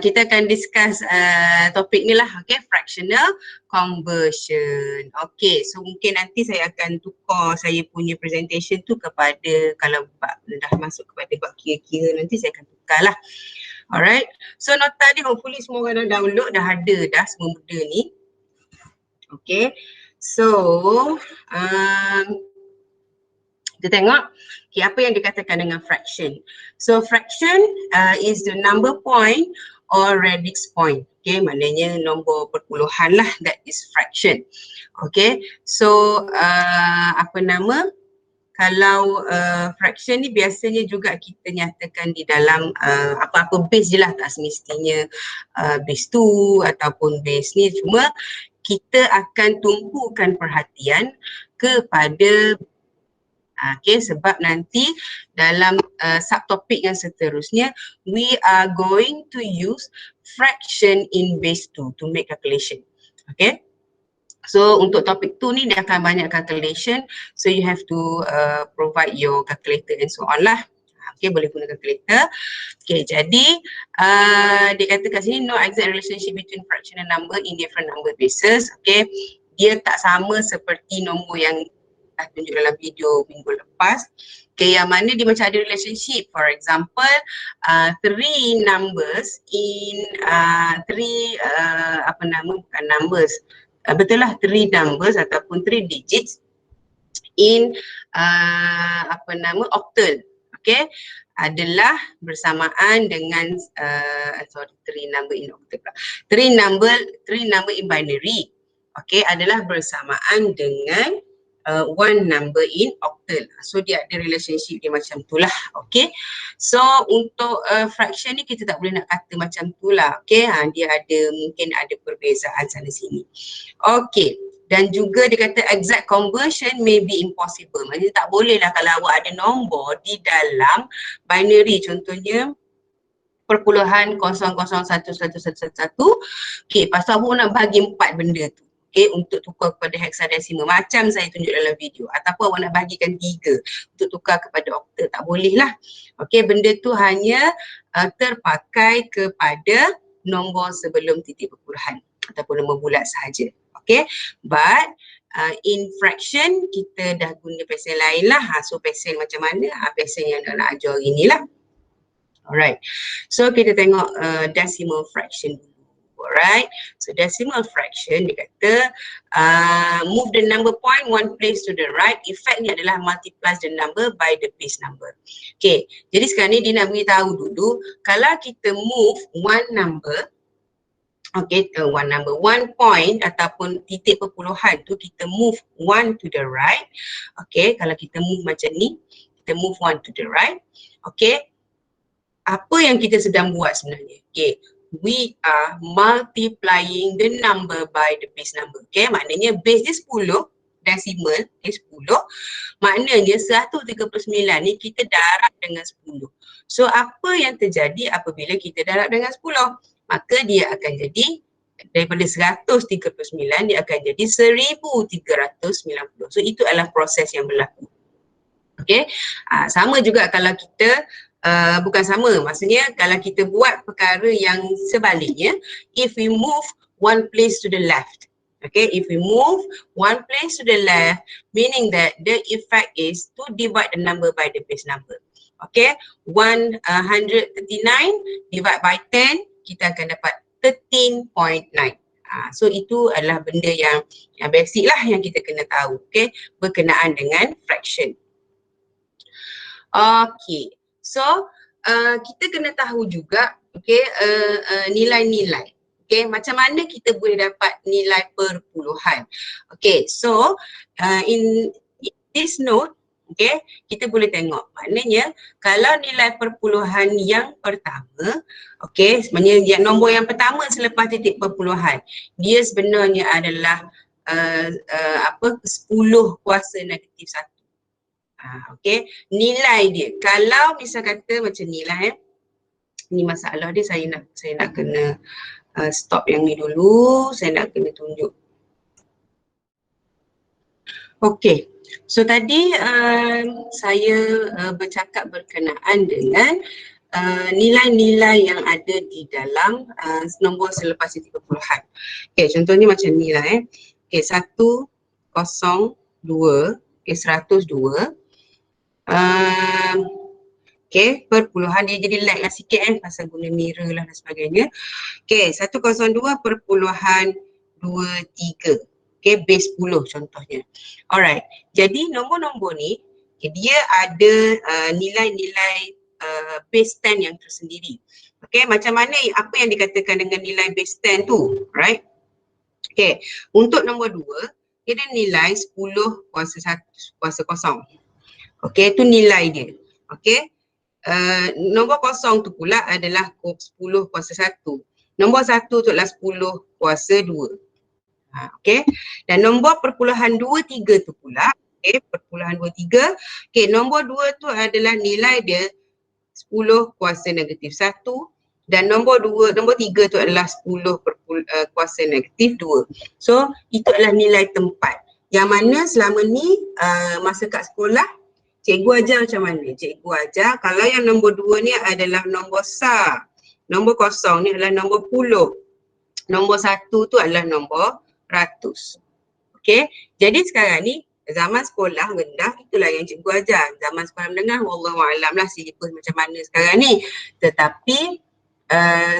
kita akan discuss topik ni lah, okay, fractional conversion. Okay, so mungkin nanti saya akan tukar saya punya presentation tu kepada, kalau dah masuk kepada bab kira-kira nanti saya akan tukar lah. Alright, so nota ni hopefully semua orang dah download, dah ada dah semua benda ni. Okay, so kita tengok okay, apa yang dikatakan dengan fraction. So fraction is the number point or radix point. Okay, maknanya nombor perpuluhan lah, that is fraction. Okay, so apa nama, kalau fraction ni biasanya juga kita nyatakan di dalam apa-apa base je lah, tak semestinya base 2 ataupun base ni, cuma kita akan tumpukan perhatian kepada okay, sebab nanti dalam subtopik yang seterusnya we are going to use fraction in base 2 to make calculation. Okay, so untuk topik 2 ni dia akan banyak calculation, so you have to provide your calculator and so on lah. Okay, boleh guna calculator. Okay, jadi dia kata kat sini no exact relationship between fraction and number in different number bases. Okay, dia tak sama seperti nombor yang tunjuk dalam video minggu lepas. Okay, yang mana dia macam ada relationship. For example, 3 numbers in bukan numbers. Betul lah, 3 numbers ataupun 3 digits in octal. Okay, adalah bersamaan dengan 3 number in octal. 3 number in binary. Okay, adalah bersamaan dengan 1 number in octal. So dia ada relationship dia macam tu lah. Okay, so untuk fraction ni kita tak boleh nak kata macam tu lah. Okay, dia mungkin ada perbezaan sana sini. Okay, dan juga dia kata exact conversion may be impossible. Maksudnya tak boleh lah kalau awak ada nombor di dalam binary, contohnya perpuluhan 0,0111111. Okay, lepas tu awak nak bagi 4 benda tu. Okay, untuk tukar kepada hexadesimal macam saya tunjuk dalam video, ataupun awak nak bagikan 3 untuk tukar kepada oktal, tak boleh lah. Okay, benda tu hanya terpakai kepada nombor sebelum titik perpuluhan ataupun nombor bulat sahaja. Okay, but in fraction kita dah guna pesen lain lah. So pesen macam mana? Pesen yang nak ajar hari ni lah. Alright, so kita tengok decimal fraction. Alright, so decimal fraction dia kata move the number point 1 place to the right. Effect ni adalah multiply the number by the base number. Okay, jadi sekarang ni dia nak beritahu dulu kalau kita move one number, okay, one point ataupun titik perpuluhan tu kita move 1 to the right. Okay, kalau kita move macam ni, kita move 1 to the right. Okay, apa yang kita sedang buat sebenarnya? Okay, we are multiplying the number by the base number. Okay, maknanya base dia 10, decimal dia 10, maknanya 139 ni kita darab dengan 10. So apa yang terjadi apabila kita darab dengan 10? Maka dia akan jadi daripada 139 dia akan jadi 1390. So itu adalah proses yang berlaku. Okay, sama juga kalau kita bukan sama, maksudnya kalau kita buat perkara yang sebaliknya, if we move one place to the left, okay, if we move one place to the left, meaning that the effect is to divide the number by the base number. Okay, 139 divide by 10, kita akan dapat 13.9. So itu adalah benda yang basic lah yang kita kena tahu, okay, berkenaan dengan fraction. Okay, so kita kena tahu juga, okay, nilai-nilai. Okay, macam mana kita boleh dapat nilai perpuluhan. Okay, so in this note, okay, kita boleh tengok maknanya kalau nilai perpuluhan yang pertama, okay, sebenarnya nombor yang pertama selepas titik perpuluhan, dia sebenarnya adalah 10 kuasa negatif 1. Okay, nilai dia kalau misal kata macam nilai ni masalah dia, saya nak kena stop yang ni dulu, saya nak kena tunjuk. Okay, so tadi saya bercakap berkenaan dengan nilai-nilai yang ada di dalam nombor selepas 30-an. Okay, contohnya macam ni lah Okay, 102, okay, 102. Okay, perpuluhan dia jadi lag lah sikit pasal guna mirror lah dan sebagainya. Okay, 102.23. Okay, base 10 contohnya. Alright, jadi nombor-nombor ni dia ada nilai-nilai base 10 yang tersendiri. Okay, macam mana apa yang dikatakan dengan nilai base 10 tu, right? Okay, untuk nombor 2, dia ada nilai 10 kuasa 1 kuasa kosong. Okay, itu nilai dia. Okay, nombor kosong tu pula adalah 10 kuasa 1. Nombor 1 tu adalah 10 kuasa 2. Okay, dan nombor perpuluhan 23 tu pula, okay, perpuluhan 23, okay, nombor 2 tu adalah nilai dia 10 kuasa negatif 1 dan nombor 3 tu adalah 10 kuasa negatif 2. So, itu adalah nilai tempat. Yang mana selama ni masa kat sekolah, cikgu ajar macam mana? Cikgu ajar kalau yang nombor 2 ni adalah nombor SAR. Nombor kosong ni adalah nombor puluh. Nombor 1 tu adalah nombor ratus. Okay, jadi sekarang ni zaman sekolah rendah itulah yang cikgu ajar. Zaman sekolah menengah wallahualam lah silibus macam mana sekarang ni. Tetapi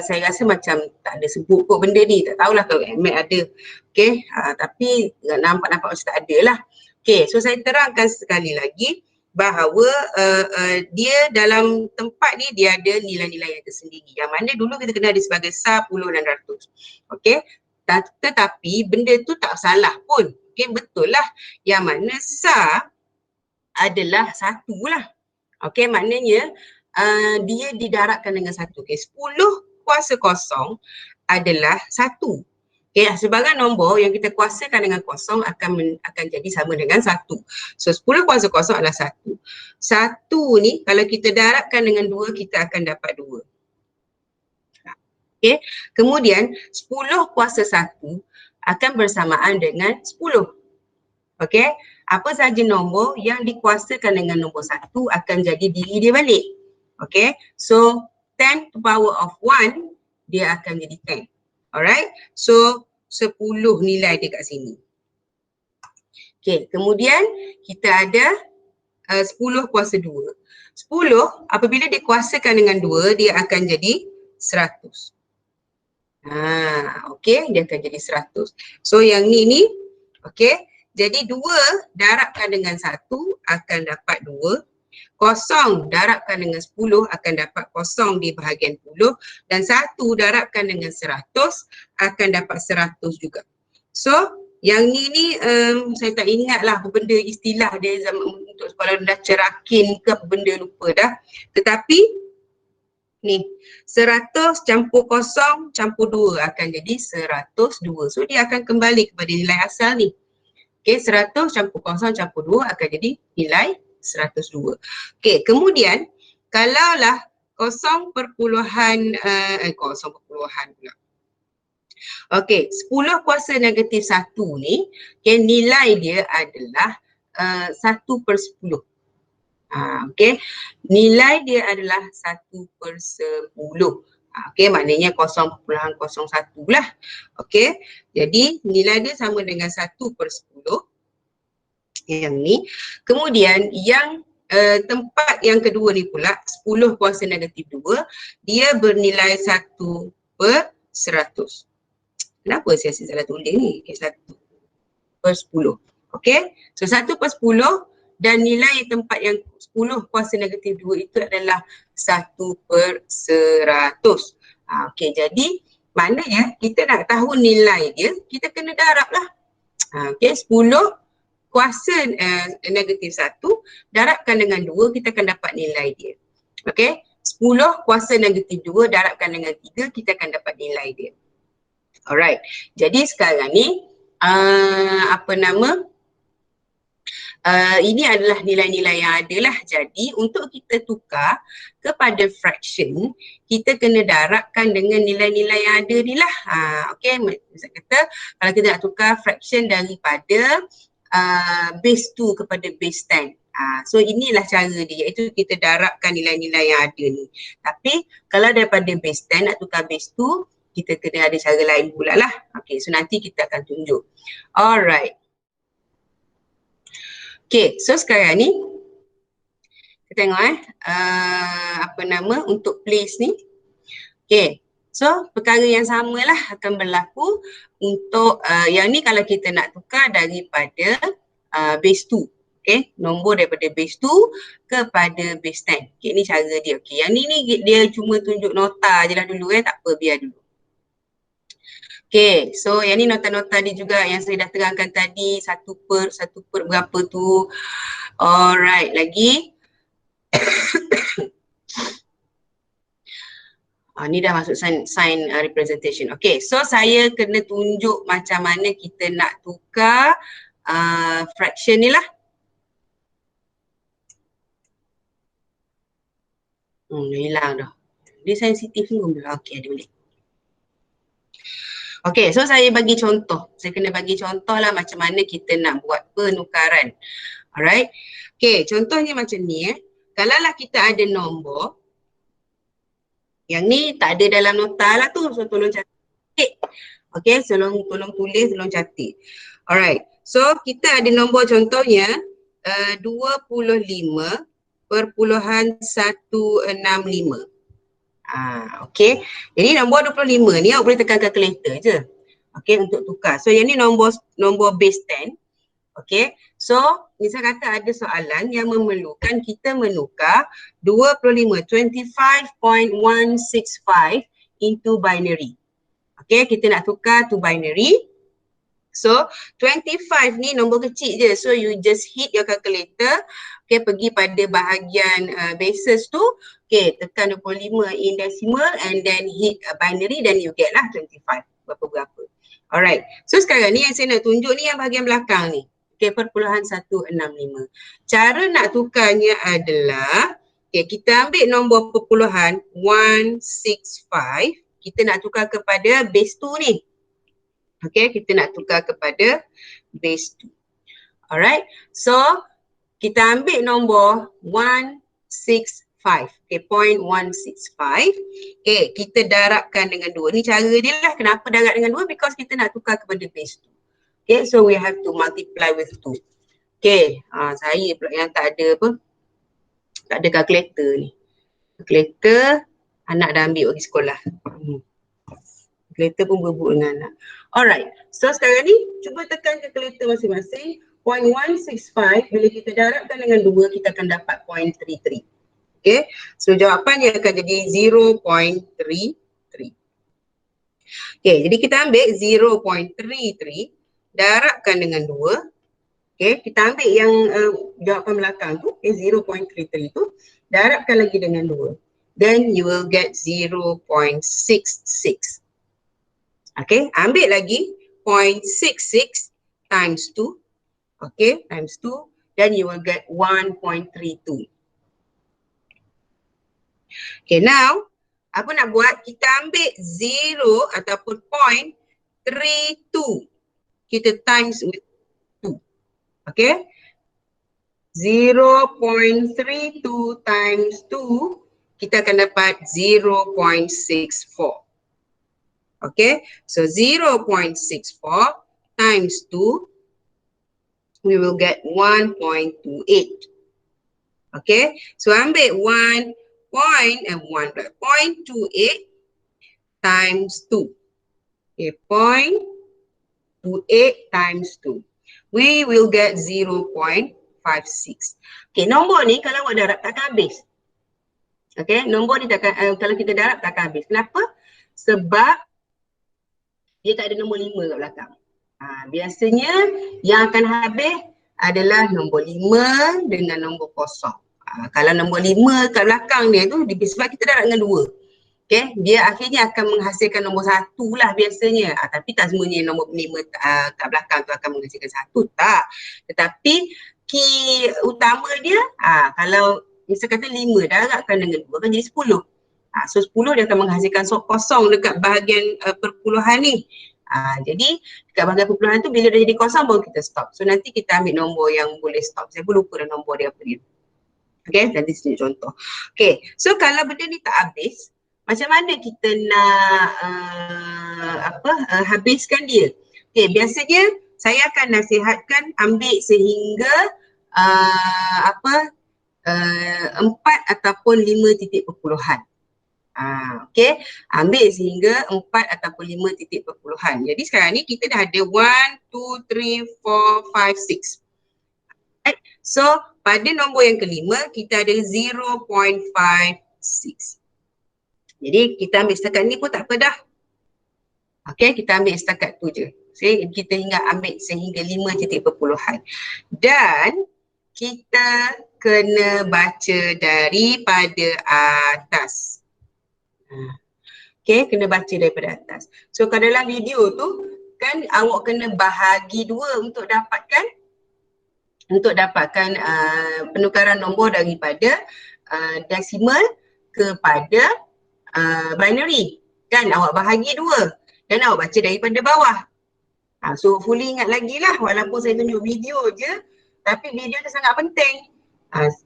saya rasa macam tak ada sebut kot benda ni. Tak tahulah kalau MAT ada. Okay, tapi nampak-nampak macam tak ada lah. Okay, so saya terangkan sekali lagi bahawa dia dalam tempat ni dia ada nilai-nilai yang tersendiri. Yang mana dulu kita kenal dia sebagai SAR, puluh dan ratus. Okay, tetapi benda tu tak salah pun. Okay, betul lah. Yang mana SAR adalah satu lah. Okay, maknanya dia didarabkan dengan satu. Okay, 10 kuasa kosong adalah satu. Okay, sebagai nombor yang kita kuasakan dengan kosong akan jadi sama dengan satu. So 10 kuasa kosong adalah satu. Satu ni kalau kita darabkan dengan 2 kita akan dapat 2. Okay, kemudian 10 kuasa 1 akan bersamaan dengan 10. Okay, apa sahaja nombor yang dikuasakan dengan nombor 1 akan jadi diri dia balik. Okay, so 10 to power of 1 dia akan jadi 10. Alright, so 10 nilai dia kat sini. Okay, kemudian kita ada 10 kuasa 2. 10 apabila dikuasakan dengan 2 dia akan jadi 100. Okay, dia akan jadi 100. So yang ni, okay, jadi 2 darabkan dengan 1 akan dapat 2. Kosong darabkan dengan 10 akan dapat kosong di bahagian puluh. Dan 1 darabkan dengan 100 akan dapat 100 juga. So yang ni saya tak ingat lah apa benda istilah dia zaman untuk sekolah rendah cerakin ke apa benda lupa dah. Tetapi ni 100 campur kosong campur 2 akan jadi 102. So dia akan kembali kepada nilai asal ni. Okay, 100 campur kosong campur 2 akan jadi nilai 102. Okay, kemudian kalaulah kosong perpuluhan pula. Okay, 10 kuasa negatif 1 ni, okay, nilai dia adalah 1/10. Okay, nilai dia adalah 1/10. Okay, maknanya 0.01 lah. Okay, jadi nilai dia sama dengan 1/10 yang ni. Kemudian yang tempat yang kedua ni pula 10 kuasa negatif 2 dia bernilai 1/100. Kenapa saya salah tulis ni? Okay, 1/10. Okay, so 1/10 dan nilai tempat yang 10 kuasa negatif 2 itu adalah 1/100. Okay, jadi maknanya kita nak tahu nilai dia, kita kena darab lah. Okay, 10 kuasa negatif 1 darabkan dengan 2 kita akan dapat nilai dia. Okay, 10 kuasa negatif 2 darabkan dengan 3 kita akan dapat nilai dia. Alright, jadi sekarang ni ini adalah nilai-nilai yang ada lah. Jadi untuk kita tukar kepada fraction, kita kena darabkan dengan nilai-nilai yang ada ni lah. Okay, misalnya kata kalau kita nak tukar fraction daripada base 2 kepada base 10. So inilah cara dia, iaitu kita darabkan nilai-nilai yang ada ni. Tapi kalau daripada base 10 nak tukar base 2, kita kena ada cara lain pula lah. Okay, so nanti kita akan tunjuk. Alright. Okay, so sekarang ni kita tengok apa nama untuk place ni. Okay, so perkara yang sama lah akan berlaku untuk yang ni kalau kita nak tukar daripada base 2. Okay, nombor daripada base 2 kepada base 10. Okay, ni cara dia. Okay, yang ni dia cuma tunjuk nota je lah dulu tak apa, biar dulu. Okay, so yang ni nota-nota dia juga yang saya dah terangkan tadi, satu per berapa tu. Alright, lagi. Ni dah masuk sign representation. Okay, so saya kena tunjuk macam mana kita nak tukar fraction ni lah. Hilang dah. Dia sensitif ni pun. Okay, ada balik. Okay, so saya bagi contoh. Saya kena bagi contoh lah macam mana kita nak buat penukaran. Alright. Okay, contohnya macam ni Kalau lah kita ada nombor. Yang ni tak ada dalam nota lah tu. So tolong catat. Okay, tolong tulis, tolong catat. Alright. So kita ada nombor contohnya 25.165. Okay. Jadi nombor 25 ni awak boleh tekan calculator je. Okay, untuk tukar. So yang ni nombor base 10. Okay. So misal kata ada soalan yang memerlukan kita menukar 25.165 into binary. Okay, kita nak tukar to binary. So 25 ni nombor kecil je. So you just hit your calculator. Okay, pergi pada bahagian bases tu. Okay, tekan 25 in decimal and then hit binary, then you get lah 25. Berapa-berapa. Alright. So sekarang ni yang saya nak tunjuk ni yang bahagian belakang ni. Okay, perpuluhan 165. Cara nak tukarnya adalah, okay, kita ambil nombor perpuluhan 165. Kita nak tukar kepada base 2 ni. Okay, kita nak tukar kepada base 2. Alright, so kita ambil nombor 165. Okay, 0.165. Okay, kita darabkan dengan 2. Ni cara dia lah. Kenapa darab dengan 2? Because kita nak tukar kepada base 2. Okay, so we have to multiply with 2. Okay, saya pula yang tak ada apa. Tak ada calculator ni. Calculator, anak dah ambil pergi sekolah. Calculator pun berebut dengan anak. Alright, so sekarang ni cuba tekan calculator masing-masing. 0.165 bila kita darabkan dengan 2 kita akan dapat 0.33. Okay, so jawapannya akan jadi 0.33. Okay, jadi kita ambil 0.33 darabkan dengan 2. Okay, kita ambil yang jawapan belakang tu, okay, 0.33 tu darabkan lagi dengan 2. Then you will get 0.66. Okay, ambil lagi 0.66 times 2. Okay, times 2. Then you will get 1.32. Okay, now apa nak buat? Kita ambil 0 ataupun 0.32. Kita times with 2. Okay. 0.32 times 2. Kita akan dapat 0.64. Okay, so 0.64 times 2, we will get 1.28. Okay, so ambil 1.28 times 2. Okay, 0.28 times 2. We will get 0.56. Okay, nombor ni kalau awak darab takkan habis. Okay, nombor ni takkan, kalau kita darab takkan habis. Kenapa? Sebab dia tak ada nombor 5 kat belakang. Biasanya yang akan habis adalah nombor 5 dengan nombor kosong. Kalau nombor 5 kat belakang dia tu, sebab kita darab dengan 2. Okay, dia akhirnya akan menghasilkan nombor 1 lah biasanya. Tapi tak semuanya nombor 5 kat belakang tu akan menghasilkan 1, tak. Tetapi key utama dia, kalau misal kata 5 darabkan dengan 2 kan jadi 10. So 10 dia akan menghasilkan kosong dekat bahagian perpuluhan ni. Jadi dekat bahagian perpuluhan tu bila dah jadi kosong baru kita stop. So nanti kita ambil nombor yang boleh stop. Saya pun lupa dah nombor dia apa dia. Okay, nanti sini contoh. Okay, so kalau benda ni tak habis, macam mana kita nak habiskan dia? Okay, biasanya saya akan nasihatkan ambil sehingga 4 ataupun 5 titik perpuluhan. Okay, ambil sehingga 4 ataupun 5 titik perpuluhan. Jadi sekarang ni kita dah ada 1, 2, 3, 4, 5, 6. Right. So pada nombor yang kelima kita ada 0.56. Jadi kita ambil setakat ni pun tak apa dah. Okay, kita ambil setakat tu je. Kita ingat ambil sehingga 5 titik perpuluhan. Dan kita kena baca daripada atas. Okay, kena baca daripada atas. So kalau dalam video tu kan awak kena bahagi 2 untuk dapatkan penukaran nombor daripada desimal kepada binary. Kan awak bahagi 2 dan awak baca daripada bawah. So fully ingat lagi lah walaupun saya tunjuk video je, tapi video tu sangat penting.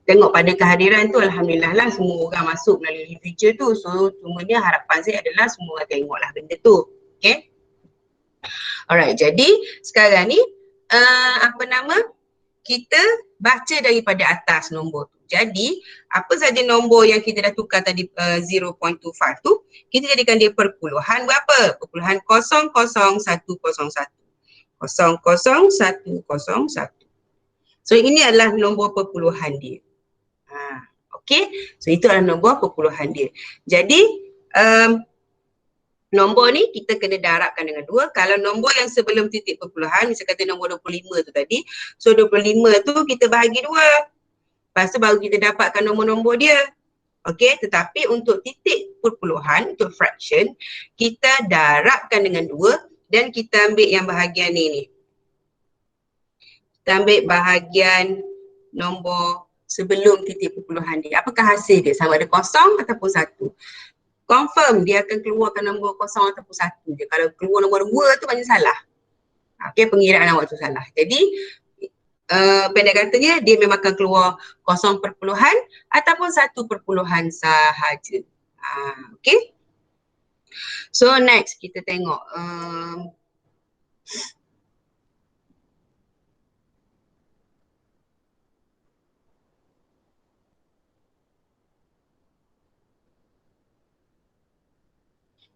Tengok pada kehadiran tu alhamdulillah lah semua orang masuk melalui feature tu. So semuanya harapan saya adalah semua orang tengoklah benda tu. Okay. Alright, jadi sekarang ni kita baca daripada atas nombor tu. Jadi apa saja nombor yang kita dah tukar tadi 0.25 tu, kita jadikan dia perpuluhan berapa? Perpuluhan 00101. 00101. So ini adalah nombor perpuluhan dia. Okay, so itu adalah nombor perpuluhan dia. Jadi nombor ni kita kena darabkan dengan 2. Kalau nombor yang sebelum titik perpuluhan, misalnya kata nombor 25 tu tadi, so 25 tu kita bahagi 2. Lepas tu baru kita dapatkan nombor-nombor dia. Okay, tetapi untuk titik perpuluhan, untuk fraction, kita darabkan dengan 2 dan kita ambil yang bahagian ni. Kita ambil bahagian nombor sebelum titik perpuluhan dia. Apakah hasil dia? Sama ada 0 ataupun 1. Confirm dia akan keluarkan nombor 0 ataupun 1 je. Kalau keluar nombor 2 tu banyak salah. Okay, pengiraan awak tu salah. Jadi pendek katanya dia memang akan keluar 0 perpuluhan ataupun 1 perpuluhan sahaja. Okay. So next kita tengok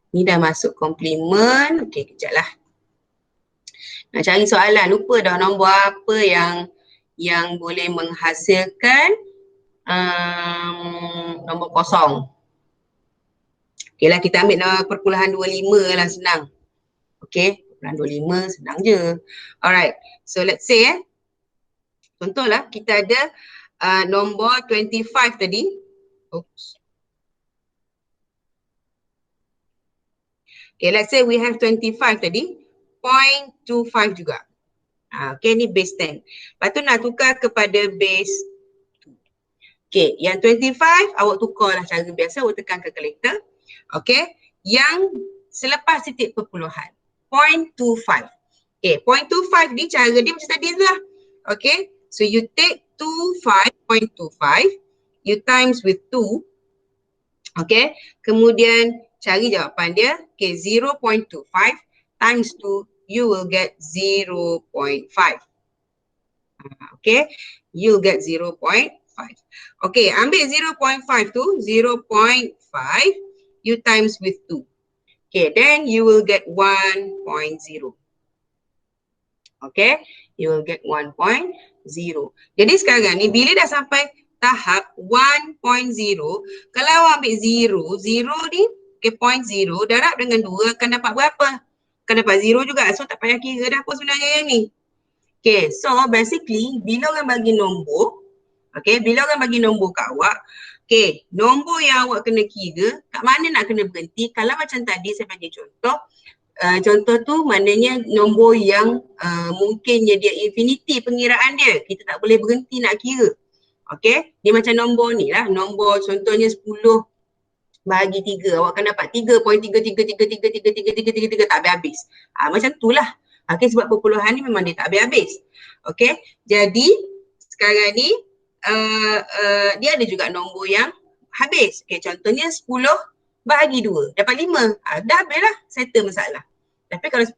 ni dah masuk komplement. Okay, kejap lah. Nak cari soalan, lupa dah nombor apa yang boleh menghasilkan nombor 0. Okay lah, kita ambil perpuluhan 25 lah, senang. Okay, perpuluhan 25 senang je. Alright, so let's say contohlah kita ada nombor 25 tadi. Oops. Okay, let's say we have 25 tadi, 0.25 juga. Okay, ni base 10. Lepas tu nak tukar kepada base 2. Okay, yang 25 awak tukarlah cara biasa, awak tekan calculator. Okay, yang selepas titik perpuluhan, 0.25. Okay, 0.25 ni cara dia macam tadi tu lah. Okay, so you take 0.25, you times with 2. Okay, kemudian cari jawapan dia. Okay, 0.25 times 2, you will get 0.5. Okay, you'll get 0.5. Okay, ambil 0.5 tu, 0.5, you times with 2. Okay, then you will get 1.0. Okay, you will get 1.0. Jadi sekarang ni bila dah sampai tahap 1.0, kalau awak ambil 0 ni, okay, 0.0 darab dengan 2 akan dapat berapa? Akan dapat 0 juga. So tak payah kira dah apa sebenarnya yang ni. Okay, so basically bila orang bagi nombor, okay, bila orang bagi nombor kat awak, okay, nombor yang awak kena kira, kat mana nak kena berhenti. Kalau macam tadi saya bagi contoh, contoh tu maknanya nombor yang mungkinnya dia infinity pengiraan dia. Kita tak boleh berhenti nak kira. Okay, dia macam nombor ni lah, nombor contohnya 10 bahagi 3, awak akan dapat 3.333333333 tak habis-habis. Macam itulah. Okey, sebab perpuluhan ni memang dia tak habis-habis. Okey, jadi sekarang ni dia ada juga nombor yang habis. Okey, contohnya 10 bahagi 2 dapat 5. Dah habis lah, settle masalah. Tapi kalau 10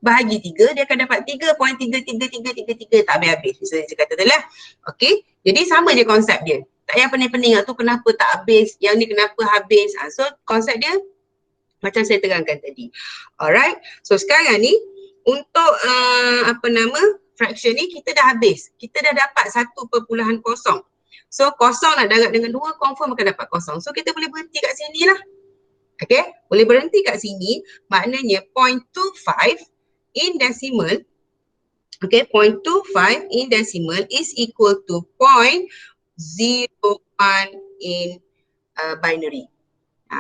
bahagi 3 dia akan dapat 3.33333 tak habis-habis. Misalnya saya kata tu lah. Okey, jadi sama je konsep dia. Tak payah pening-pening tu kenapa tak habis, yang ni kenapa habis. So konsep dia macam saya terangkan tadi. Alright, so sekarang ni untuk fraction ni kita dah habis. Kita dah dapat 1.0. So kosong nak darab dengan 2 confirm akan dapat kosong. So kita boleh berhenti kat sini lah. Okay, boleh berhenti kat sini, maknanya 0.25 in decimal. Okay, 0.25 in decimal is equal to 0.01 in binary.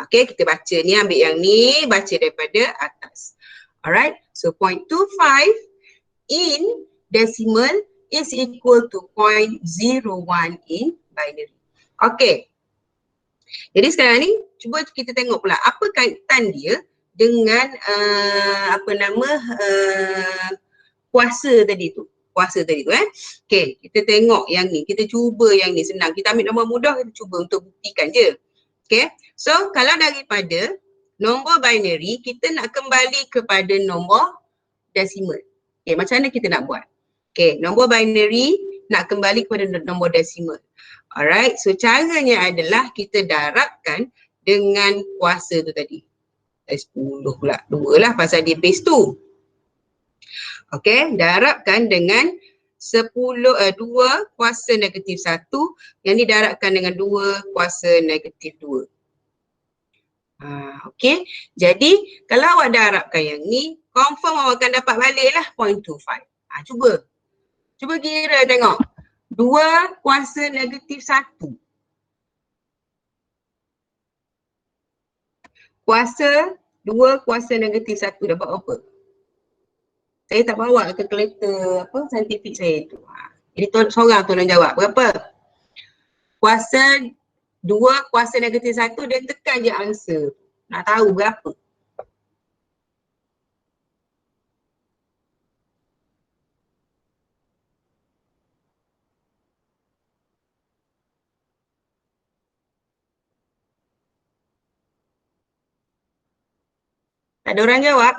Okay, kita baca ni, ambil yang ni, baca daripada atas. Alright, so 0.25 in decimal is equal to 0.01 in binary. Okay, jadi sekarang ni cuba kita tengok pula apa kaitan dia dengan kuasa tadi tu. Kuasa tadi tu Okay, kita tengok yang ni, kita cuba yang ni, senang. Kita ambil nombor mudah, kita cuba untuk buktikan je. Okay, so kalau daripada nombor binary, kita nak kembali kepada nombor decimal. Okay, macam mana kita nak buat? Okay, nombor binary nak kembali kepada nombor decimal. Alright, so caranya adalah kita darabkan dengan kuasa tu tadi. 10 pula, 2 lah pasal dia base tu. Okay, darabkan dengan 2 kuasa negatif 1 yang didarabkan dengan 2 kuasa negatif 2. Okay, jadi kalau awak darabkan yang ni, confirm awak akan dapat balik lah 0.25. Cuba kira tengok. 2 kuasa negatif 1. Kuasa 2 kuasa negatif 1 dapat apa? Saya tak bawa kalkulator saintifik saya tu. Jadi seorang tolong jawab. Berapa? Kuasa 2 kuasa negatif 1 dia tekan je answer. Nak tahu berapa? Tak ada orang jawab?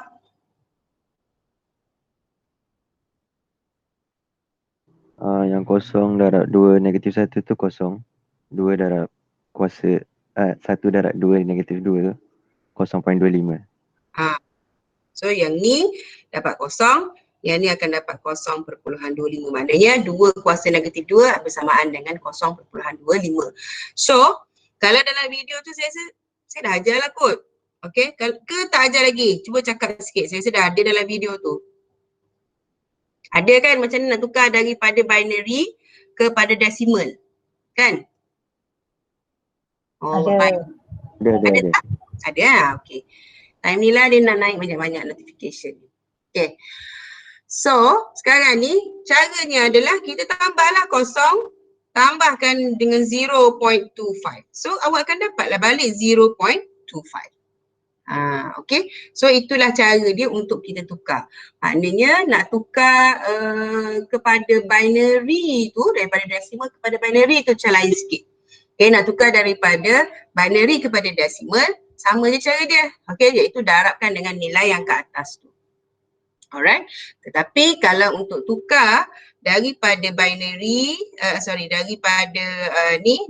Yang kosong darab 2 negatif 1 tu kosong. 2 darab kuasa 1 darab 2 negatif 2 tu 0.25. So yang ni dapat kosong, yang ni akan dapat 0.25. Maknanya 2 kuasa negatif 2 bersamaan dengan 0.25. So kalau dalam video tu saya dah ajar lah kot. Okay, ke tak ajar lagi? Cuba cakap sikit, saya dah ada dalam video tu. Ada kan macam ni nak tukar daripada binary kepada decimal, kan? Ada. Ada lah, okay. Time ni lah dia nak naik banyak-banyak notification. Okay. So, sekarang ni caranya adalah kita tambahlah kosong, tambahkan dengan 0.25. So, awak akan dapatlah balik 0.25. Okay. So, itulah cara dia untuk kita tukar. Maknanya nak tukar kepada binary tu, daripada decimal kepada binary tu macam lain sikit. Okay, nak tukar daripada binary kepada decimal, sama je cara dia. Okay, iaitu darabkan dengan nilai yang ke atas tu. Alright. Tetapi kalau untuk tukar daripada binary,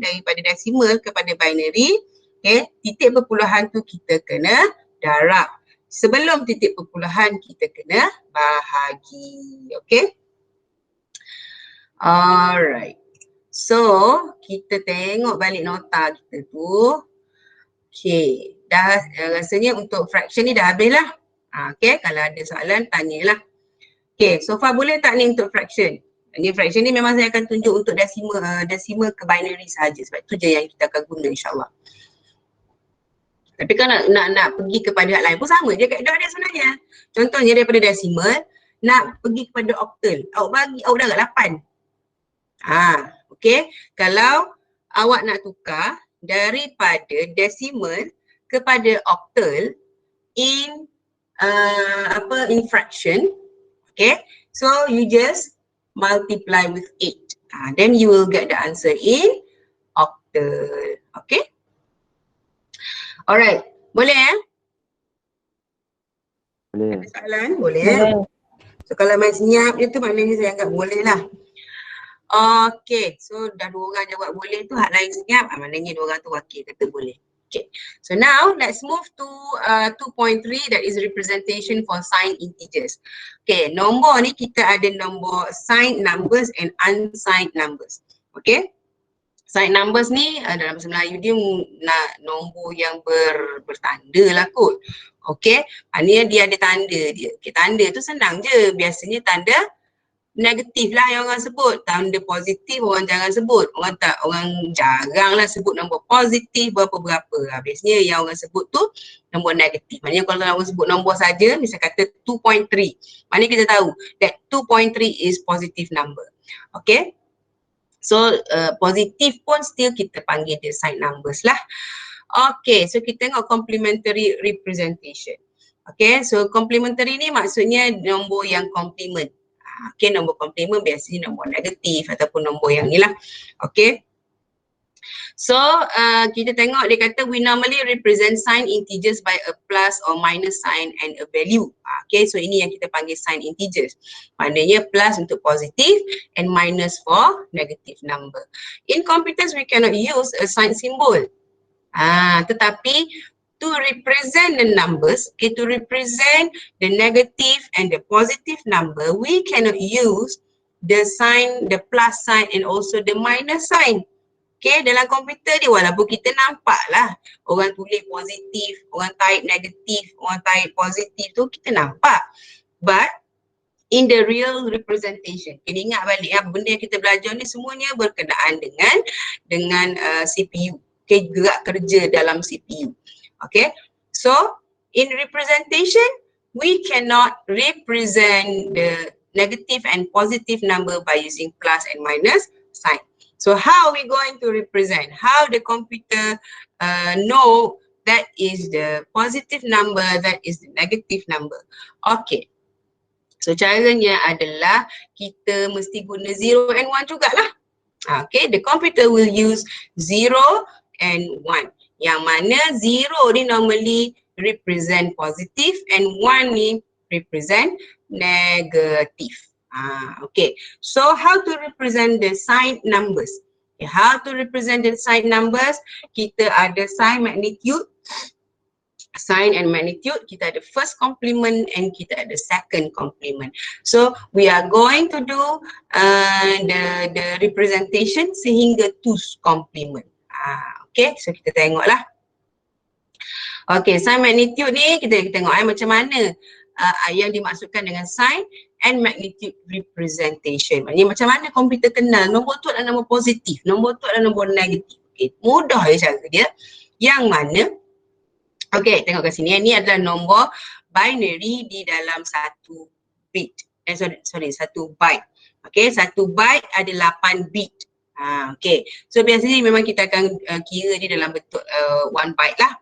daripada decimal kepada binary, okay, titik perpuluhan tu kita kena darab. Sebelum titik perpuluhan kita kena bahagi. Okay. Alright. So, kita tengok balik nota kita tu. Okay, dah rasanya untuk fraction ni dah habis lah. Okay, kalau ada soalan tanyalah. Okay, so far boleh tak ni untuk fraction? Ini fraction ni memang saya akan tunjuk untuk decimal ke binary sahaja, sebab tu je yang kita akan guna insyaAllah. Tapi kalau nak pergi kepada hal lain pun sama je kaedah dia sebenarnya. Contohnya daripada decimal, nak pergi kepada octal, awak darab 8. Okay, kalau awak nak tukar daripada decimal kepada octal in in fraction. Okay, so you just multiply with 8. Then you will get the answer in octal. Okay. Alright, boleh Boleh. Ada soalan? Boleh Boleh. So kalau main senyap je tu maknanya saya anggap boleh lah. Okay, so dah 2 orang jawab boleh tu, hak lain senyap, maknanya 2 orang tu wakil kata boleh. Okay, so now let's move to 2.3, that is representation for signed integers. Okay, nombor ni kita ada nombor signed numbers and unsigned numbers. Okay, signed numbers ni dalam bahasa Melayu dia nak nombor yang bertanda lah kot. Okay, maknanya dia ada tanda dia. Okay, tanda tu senang je, biasanya tanda negatif lah yang orang sebut, tanda positif orang jarang sebut, orang jarang lah sebut nombor positif berapa-berapa. Biasanya yang orang sebut tu nombor negatif. Maknanya kalau orang sebut nombor saja, misal kata 2.3, maknanya kita tahu that 2.3 is positive number. Okay, so positif pun still kita panggil dia signed numbers lah. Okay, so kita tengok complementary representation. Okay, so complementary ni maksudnya nombor yang komplement. Okay, nombor komplement biasanya nombor negatif ataupun nombor yang ni lah. Okay. So kita tengok dia kata we normally represent signed integers by a plus or minus sign and a value. Okay, so ini yang kita panggil signed integers. Maknanya plus untuk positif and minus for negative number. In computers we cannot use a sign symbol. Tetapi to represent the numbers, okay, to represent the negative and the positive number, we cannot use the sign, the plus sign and also the minus sign. Okay, dalam komputer ni walaupun kita nampak lah orang tulis positif, orang type negatif, orang type positif tu kita nampak. But in the real representation, kita ingat balik benda yang kita belajar ni semuanya berkenaan dengan CPU. Okay, gerak kerja dalam CPU. Okay, so in representation, we cannot represent the negative and positive number by using plus and minus sign. So how are we going to represent? How the computer know that is the positive number, that is the negative number? Okay, so caranya adalah kita mesti guna 0 and 1 jugalah. Okay, the computer will use 0 and 1. Yang mana 0 ni normally represent positive and 1 ni represent negative. Okay, so how to represent the signed numbers? Okay, how to represent the signed numbers? Kita ada sign magnitude, sign and magnitude, kita ada first complement and kita ada second complement. So we are going to do the representation sehingga 2's complement. Okay, so kita tengoklah. Okay, sign magnitude ni kita tengok macam mana yang dimaksudkan dengan sign and magnitude representation. Maknanya macam mana komputer kenal nombor tu adalah nombor positif, nombor tu adalah nombor negatif. Okay, mudah je cara dia. Yang mana, okay, tengok kat sini. Ini adalah nombor binary di dalam satu bit. Satu byte. Okay, satu byte ada 8 bit. Okay, so biasanya memang kita akan kira dia dalam bentuk 1 byte lah.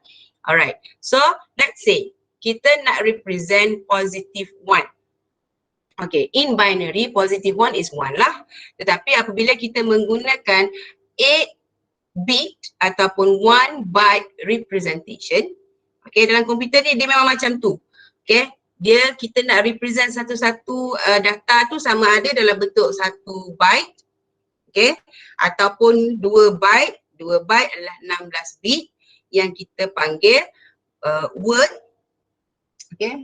Alright, so let's say kita nak represent positive 1. Okay, in binary positive 1 is 1 lah. Tetapi apabila kita menggunakan 8 bit ataupun 1 byte representation, okay, dalam komputer ni dia memang macam tu. Okay, kita nak represent satu-satu data tu sama ada dalam bentuk 1 byte, okay, ataupun 2 byte. 2 byte adalah 16 bit yang kita panggil word. Okay,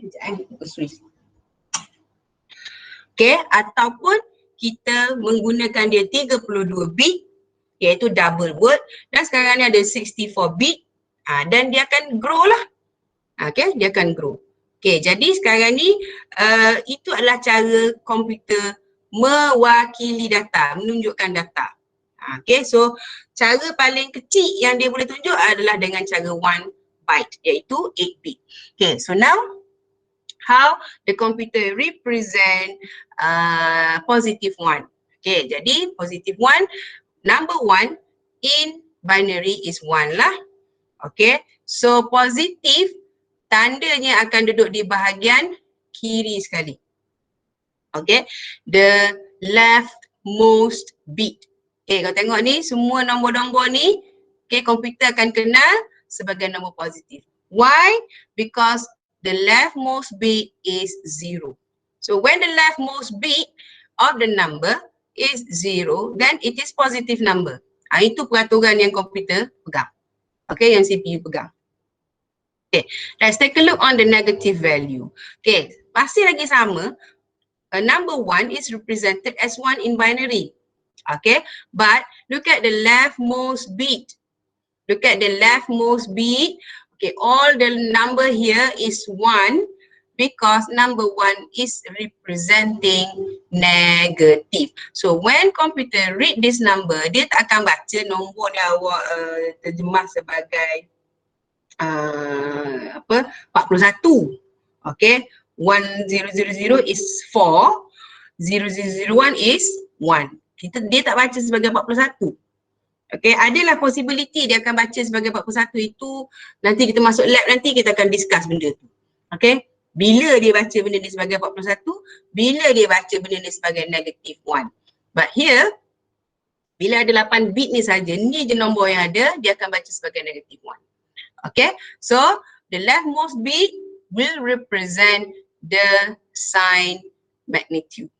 okay, ataupun kita menggunakan dia 32 bit iaitu double word, dan sekarang ni ada 64 bit dan dia akan grow lah. Okay, dia akan grow. Okay, jadi sekarang ni itu adalah cara komputer mewakili data, menunjukkan data. Okay, so cara paling kecil yang dia boleh tunjuk adalah dengan cara 1 byte iaitu 8 bit. Okay, so now how the computer represent positive 1. Okay, jadi positive 1, number 1 in binary is 1 lah. Okay, so positif tandanya akan duduk di bahagian kiri sekali. Okay, the leftmost bit. Okay, kau tengok ni semua nombor-nombor ni, okay, komputer akan kenal sebagai nombor positif. Why? Because the leftmost bit is 0. So when the leftmost bit of the number is 0, then it is positive number. Itu peraturan yang komputer pegang. Okay, yang CPU pegang. Okay, let's take a look on the negative value. Okay, masih lagi sama. Number 1 is represented as 1 in binary. Okay, but look at the leftmost bit. Look at the leftmost bit. Okay, all the number here is 1 because number 1 is representing negative. So when computer read this number, dia tak akan baca nombor yang awak terjemah sebagai 41. Okay, 1000 is 4, 0001 is 1. Dia tak baca sebagai 41. Okay, adalah possibility dia akan baca sebagai 41 itu nanti kita masuk lab nanti kita akan discuss benda tu. Okay, bila dia baca benda ni sebagai 41, bila dia baca benda ni sebagai negative 1. But here, bila ada 8 bit ni saja, ni je nombor yang ada, dia akan baca sebagai negative 1. Okay, so the leftmost bit will represent the sign magnitude.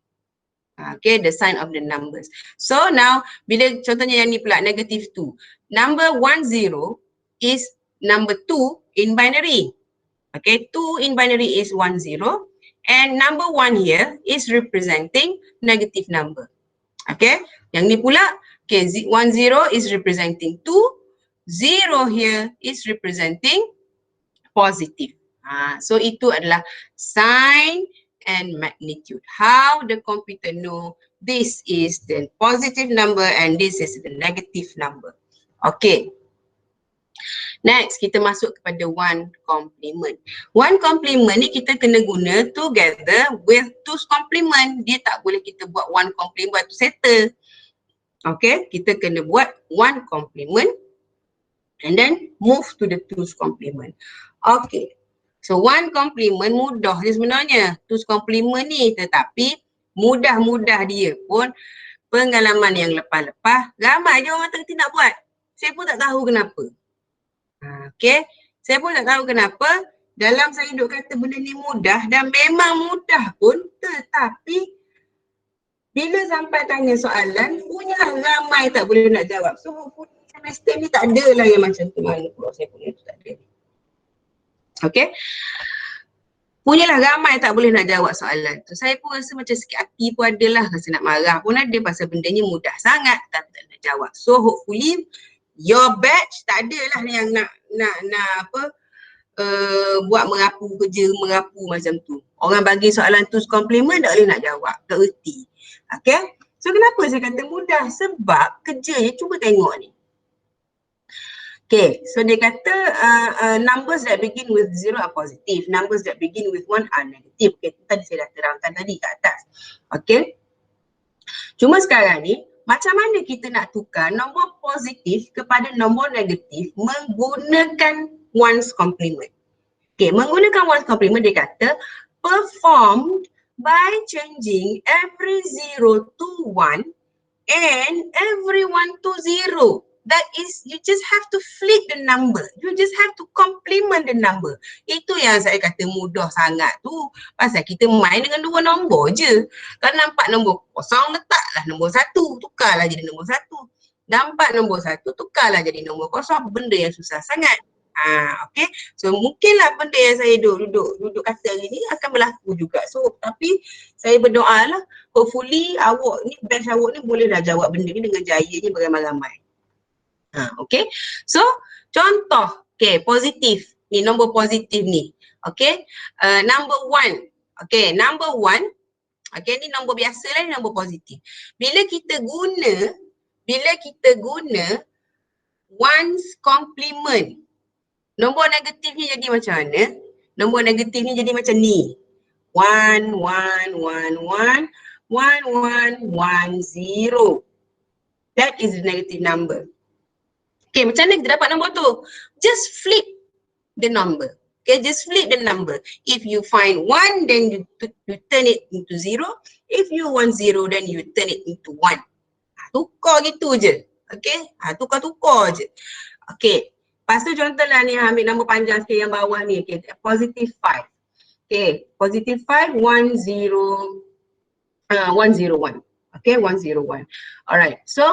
Okay, the sign of the numbers. So now, bila contohnya yang ni pula, negative 2. Number 10 is number 2 in binary. Okay, 2 in binary is 10. And number 1 here is representing negative number. Okay, yang ni pula, okay, 10 is representing 2. 0 here is representing positive. So itu adalah sign and magnitude. How the computer know this is the positive number and this is the negative number. Okay. Next, kita masuk kepada one complement. One complement ni kita kena guna together with two's complement. Dia tak boleh kita buat one complement to settle. Okay, kita kena buat one complement and then move to the two's complement. Okay. So one complement mudah je sebenarnya. Two's complement ni, tetapi mudah-mudah dia pun pengalaman yang lepas-lepas ramai je orang terhenti nak buat. Saya pun tak tahu kenapa. Okay, saya pun tak tahu kenapa dalam saya duk kata benda ni mudah dan memang mudah pun, tetapi bila sampai tanya soalan punyalah ramai tak boleh nak jawab. So semester ni tak ada lah yang macam tu, mana pula saya punya tu tak ada. Okay, punyalah ramai tak boleh nak jawab soalan tu. Saya pun rasa macam sikit hati pun adalah, rasa nak marah pun ada pasal bendanya mudah sangat tapi tak nak jawab. So hopefully your batch tak adalah yang nak buat merapu kerja merapu macam tu. Orang bagi soalan tu complement tak boleh nak jawab, tak erti. Okay, so kenapa saya kata mudah? Sebab kerja je, cuba tengok ni. Okay, so dia kata numbers that begin with 0 are positive, numbers that begin with 1 are negative. Okay, tadi saya dah terangkan tadi kat atas. Okay, cuma sekarang ni macam mana kita nak tukar nombor positif kepada nombor negatif menggunakan one's complement. Okay, menggunakan one's complement dia kata performed by changing every 0 to 1 and every 1 to 0. That is, you just have to flip the number. You just have to complement the number. Itu yang saya kata mudah sangat tu. Pasal kita main dengan dua nombor je. Kalau nampak nombor kosong, letaklah nombor 1. Tukarlah jadi nombor 1. Nampak nombor 1, tukarlah jadi nombor kosong. Benda yang susah sangat. Okay. So mungkinlah benda yang saya duduk kata hari ni akan berlaku juga. So tapi saya berdoa lah. Hopefully awak ni, batch awak ni boleh dah jawab benda ni dengan jayanya beramai-ramai. Okay, so contoh, okay, positif ni, nombor positif ni, okay, number 1, okay, number 1, okay, ni nombor biasa lah, ni nombor positif. Bila kita guna one's complement, nombor negatif ni jadi macam mana? Nombor negatif ni jadi macam ni, 1, 1, 1, 1, 1, 1, 1, 0. That is the negative number. Okay, macam mana kita dapat nombor tu? Just flip the number. Okay, just flip the number. If you find 1, then you turn it into 0. If you want 0, then you turn it into 1. Tukar gitu je. Okay, tukar-tukar je. Okay, lepas tu contohlah ni ambil nombor panjang sikit yang bawah ni. Okay, positive 5. Okay, positive 5, 1, 0, 101. Okay, 101. Alright, so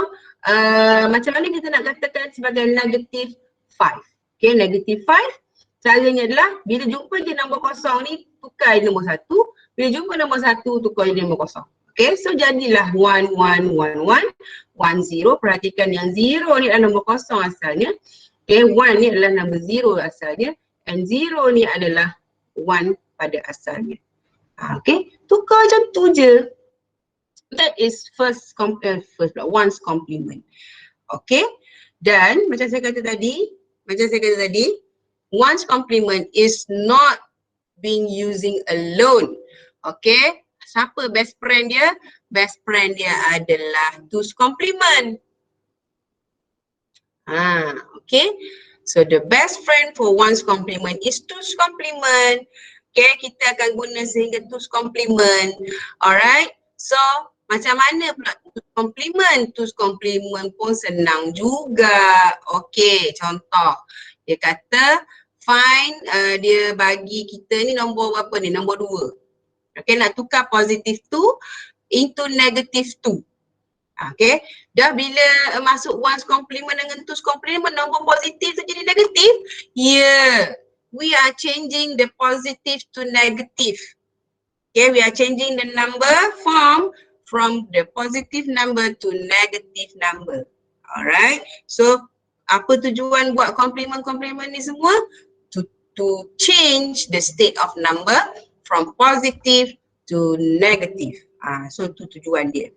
macam mana kita nak katakan sebagai negative 5? Okay, negative 5. Caranya adalah bila jumpa je nombor kosong ni, tukar nombor 1. Bila jumpa nombor 1, tukar je nombor kosong. Okay, so jadilah 1, 1, 1, 1, 1, 0. Perhatikan yang 0 ni adalah nombor kosong asalnya. Okay, 1 ni adalah nombor 0 asalnya. And 0 ni adalah 1 pada asalnya. Okay, tukar macam tu je. That is one's complement. Okay, dan macam saya kata tadi, one's complement is not being using alone. Okay, siapa best friend dia? Best friend dia adalah two's complement. Okay, so the best friend for one's complement is two's complement. Okay, kita akan guna sehingga two's complement. Alright, so macam mana pula two's complement? Two's complement pun senang juga. Okay, contoh dia kata find, dia bagi kita ni nombor berapa ni? Nombor 2. Okay, nak tukar positive 2 into negative 2. Okay, dah bila masuk one's complement dengan two's complement, nombor positif tu jadi negatif. Yeah, we are changing the positive to negative. Okay, we are changing the number from the positive number to negative number. Alright, so apa tujuan buat complement ni semua? To change the state of number from positive to negative. So tu tujuan dia.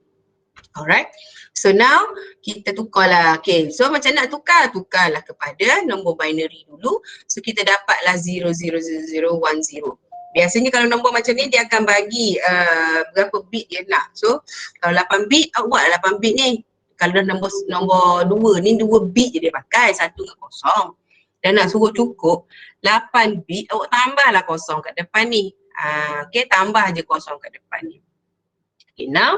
Alright, so now kita tukarlah. Okay, so macam nak tukar? Tukarlah kepada nombor binary dulu. So kita dapatlah 0, 0, 0, 0, 1, 0. Biasanya kalau nombor macam ni dia akan bagi berapa bit dia nak. So kalau 8 bit, awak buatlah 8 bit ni. Kalau dah nombor 2 ni 2 bit je dia pakai, 1 dengan kosong. Dan nak suruh cukup 8 bit, awak tambahlah kosong kat depan ni. Okay, tambah je kosong kat depan ni. Okay, now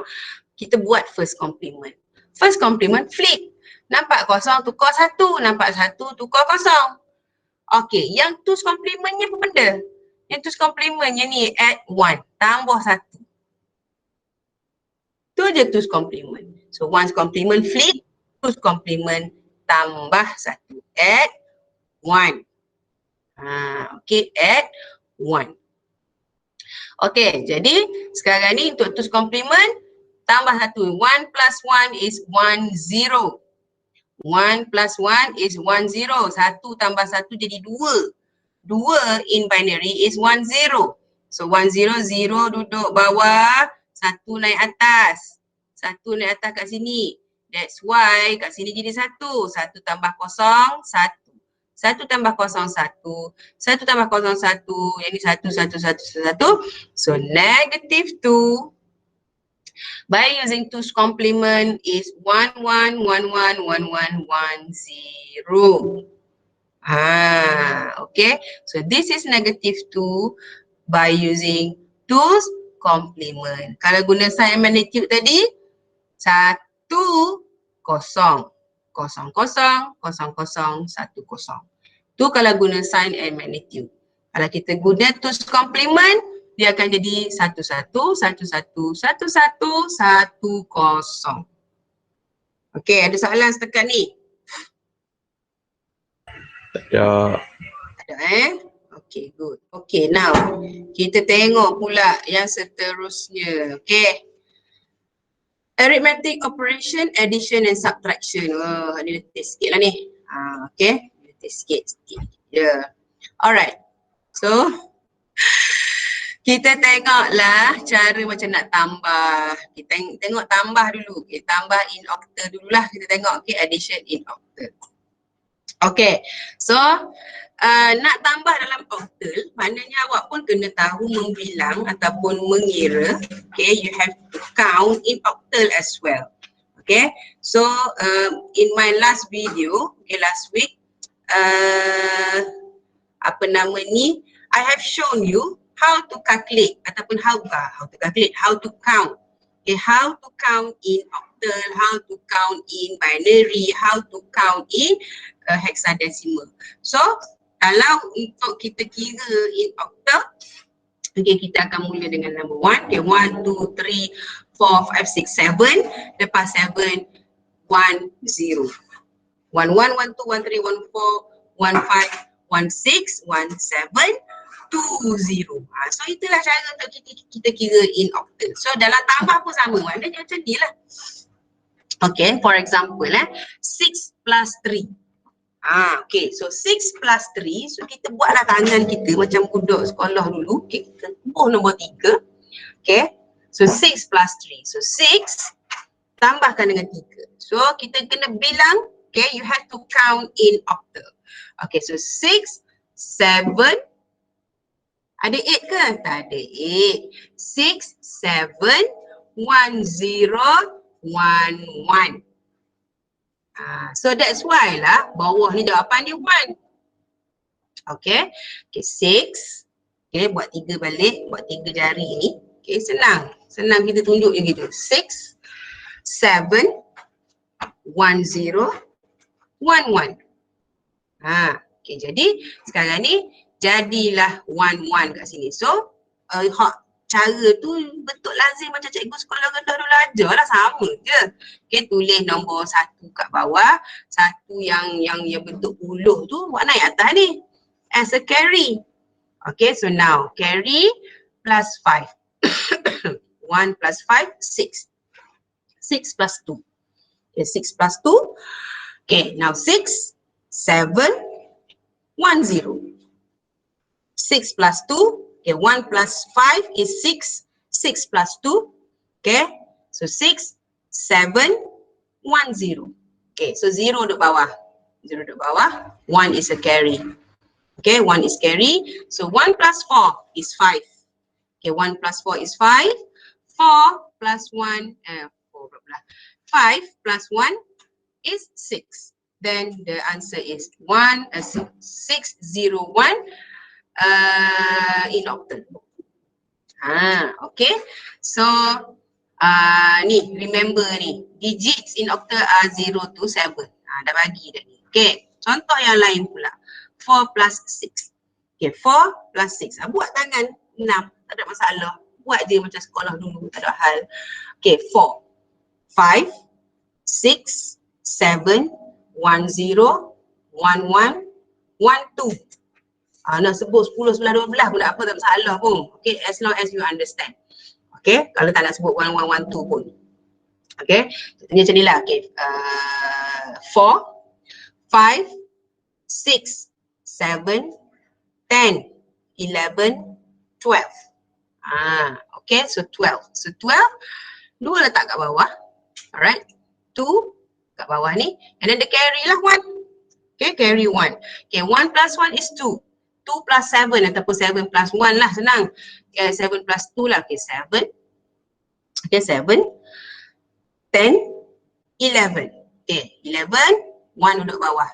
kita buat first complement. First complement flip. Nampak kosong tukar 1, nampak 1 tukar kosong. Okay, yang two's complementnya apa benda? Yang two's complementnya ni add 1, tambah 1. Tu je two's complement. So one's complement flip, two's complement tambah 1. Add 1. Okay, add 1. Okay, jadi sekarang ni untuk two's complement tambah 1. 1 plus 1 is 1, 0. 1 plus 1 is 1, 0. 1 tambah 1 jadi 2. 2 in binary is 1, 0. So 1, 0, 0 duduk bawah, 1 naik atas. 1 naik atas kat sini. That's why kat sini jadi 1. 1 tambah kosong, 1. 1 tambah kosong 1, 1 tambah kosong 1, yang ni 1, 1, 1, 1. So negative 2 by using two's complement is 1, 1, 1, 1, 1, 1, 1, 0. Okay. So this is negative 2 by using two's complement. Kalau guna sign and magnitude tadi, 1, 0, 0, 0, 0, 0, 1, 0. Tu kalau guna sign and magnitude. Kalau kita guna two's complement, dia akan jadi 1, 1, 1, 1, 1, 1, 1, 1, 0. Okay, ada soalan setakat ni? Tak ada. Tak ada Okay, good. Okay, now kita tengok pula yang seterusnya. Okay. Arithmetic operation, addition and subtraction. Oh, ada test sikit lah ni. Okay, test sikit. Yeah. Alright. So, kita tengoklah cara macam nak tambah. Kita tengok tambah dulu. Okay, tambah in octal dululah. Kita tengok okay, addition in octal. Okay, so nak tambah dalam octal, maknanya awak pun kena tahu membilang ataupun mengira. Okay, you have to count in octal as well. Okay, so in my last video, okay, last week, apa nama ni, I have shown you how to calculate ataupun how to calculate, how to count. Okay, how to count in octal, how to count in binary, how to count in hexadecimal. So kalau untuk kita kira in octal, okay, kita akan mula dengan number 1. Okay, 1, 2, 3, 4, 5, 6, 7. Lepas 7, 1, 0. 1, 1, 1, 2, 1, 3, 1, 4, 1, 5, 1, 6, 1, 7, 2, 0. So itulah cara untuk kita kira in octal. So dalam tambah pun sama, maknanya macam ni lah. Okay, for example 6 plus 3. Okay, so 6 plus 3, so kita buatlah tangan kita macam budak sekolah dulu. Okay, kita bubuh nombor 3. Okay, so 6 plus 3, so 6 tambahkan dengan 3. So kita kena bilang, okay, you have to count in octal. Okay, so 6, 7, ada 8 ke? Tak ada 8. 6, 7, 1, 0, 1, 1. So that's why lah bawah ni jawapan dia 1. Okay, 6. Okay, buat 3 balik, buat 3 jari ni. Okay, senang kita tunjuk je gitu. 6, 7, 1, 0, 1, 1. Okay, jadi sekarang ni jadilah 1, 1 kat sini. So cara tu betul lazim macam cikgu sekolah rendah dulu ajar lah, sama je. Okay, tulis nombor 1 kat bawah, 1 yang bentuk puluh tu buat naik atas ni as a carry. Okay, so now carry plus 5. 1 plus 5, 6. 6 plus 2. Okay, 6 plus 2. Okay, now 6, 7, 1, 0. 6 plus 2. Okay, 1 plus 5 is 6. 6 plus 2. Okay, so 6, 7, 1, 0. Okay, so 0 duduk bawah. 0 duduk bawah. 1 is a carry. Okay, 1 is carry. So 1 plus 4 is 5. Okay, 1 plus 4 is 5. 4 plus 1, 5 plus 1 is 6. Then the answer is 601 in octal. Okay. So ni remember ni, digits in octal are 0 to 7. Dah bagi dah ni. Okay, contoh yang lain pula. 4 plus 6. Okay, 4 plus 6. Buat tangan 6, tak ada masalah. Buat je macam sekolah dulu, tak ada hal. Okay, 4, 5, 6, 7, 1, 0, 1, 1, 1, 2. Nak sebut 10, 11, 12 pun tak apa, tak masalah pun. Okay, as long as you understand. Okay, kalau tak nak sebut 1, 1, 1, 2 pun. Okay, contohnya macam ni lah. Okay, 4, 5, 6, 7, 10, 11, 12. Okay, so 12. So 12, 2 letak kat bawah. Alright, 2 kat bawah ni. And then the carry lah 1. Okay, carry 1. Okay, 1 plus 1 is 2. 2 plus 7 ataupun 7 plus 1 lah, senang. Okay, 7 plus 2 lah. Okay, 7. Okay, 7. 10, 11. Okay, 11, 1 duduk bawah.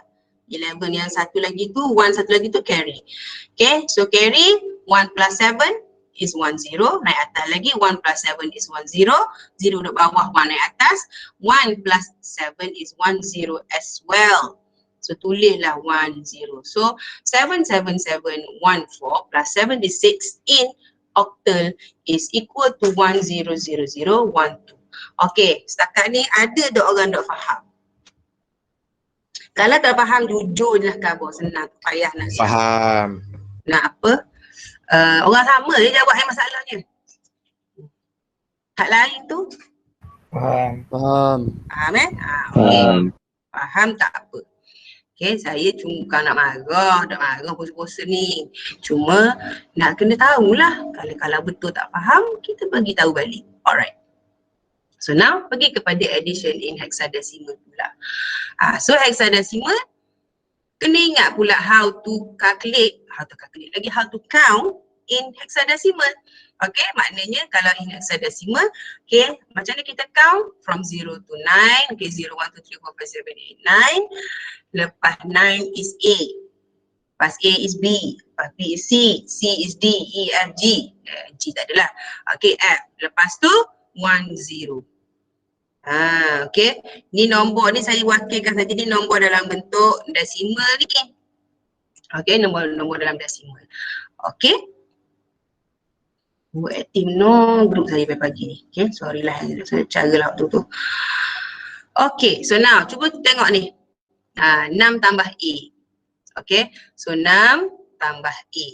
11 yang satu lagi tu, 1 satu lagi tu carry. Okay, so carry 1 plus 7 is 1, 0. Naik atas lagi, 1 plus 7 is 1, 0. 0 duduk bawah, 1 naik atas. 1 plus 7 is 1, 0 as well. So tulislah 1, 0. So 7, 7, 7, 1, 4 plus 76 in octal is equal to 1, 0, 0, 0, 1, 2. Okay, setakat ni ada tak orang tak faham? Kalau tak faham, jujur je lah khabar, senang, tak payah nak faham. Nak apa? Orang sama je jawab masalahnya. Hak lain tu? Faham. Faham okay. Faham tak apa. Okay, saya cuma bukan nak marah, tak marah bosan-bosan ni. Cuma nak kena tahulah, kalau betul tak faham, kita bagi tahu balik. Alright. So now, pergi kepada addition in hexadecimal pula. So hexadecimal, kena ingat pula how to calculate lagi, how to count in hexadecimal. Okay, maknanya kalau in hexadecimal, okay, macam mana kita count? From 0 to 9, okay, 0, 1, 2, 3, 4, 5, 6, 7, 8, 9. Lepas 9 is A, lepas A is B, lepas B is C is D, E, F, G. G tak adalah. Okay, F. Lepas tu 1, 0. Okay, ni nombor ni saya wakilkan saja, ni nombor dalam bentuk desimal ni. Okay, nombor dalam desimal. Okay. Buat aktif no group saya pagi ni. Okay, sorry lah saya cara lah waktu tu. Okay, so now cuba tengok ni. 6 tambah A. Okay, so 6 tambah A.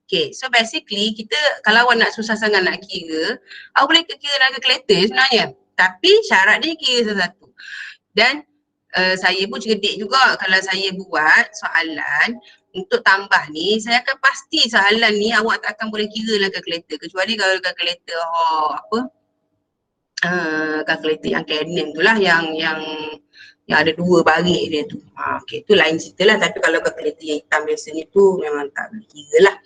Okay, so basically kita kalau awak nak susah sangat nak kira, awak boleh kira dalam kalkulator sebenarnya. Tapi syarat dia kira satu-satu. Dan saya pun cerdik juga kalau saya buat soalan untuk tambah ni, saya akan pasti soalan ni awak tak akan boleh kira dalam kalkulator. Kecuali kalau kalkulator kalkulator yang Canon tu lah, yang ada 2 baris dia tu. Okay, tu lain cerita lah. Tapi kalau kalkulator yang hitam biasa ni tu memang tak boleh kira lah.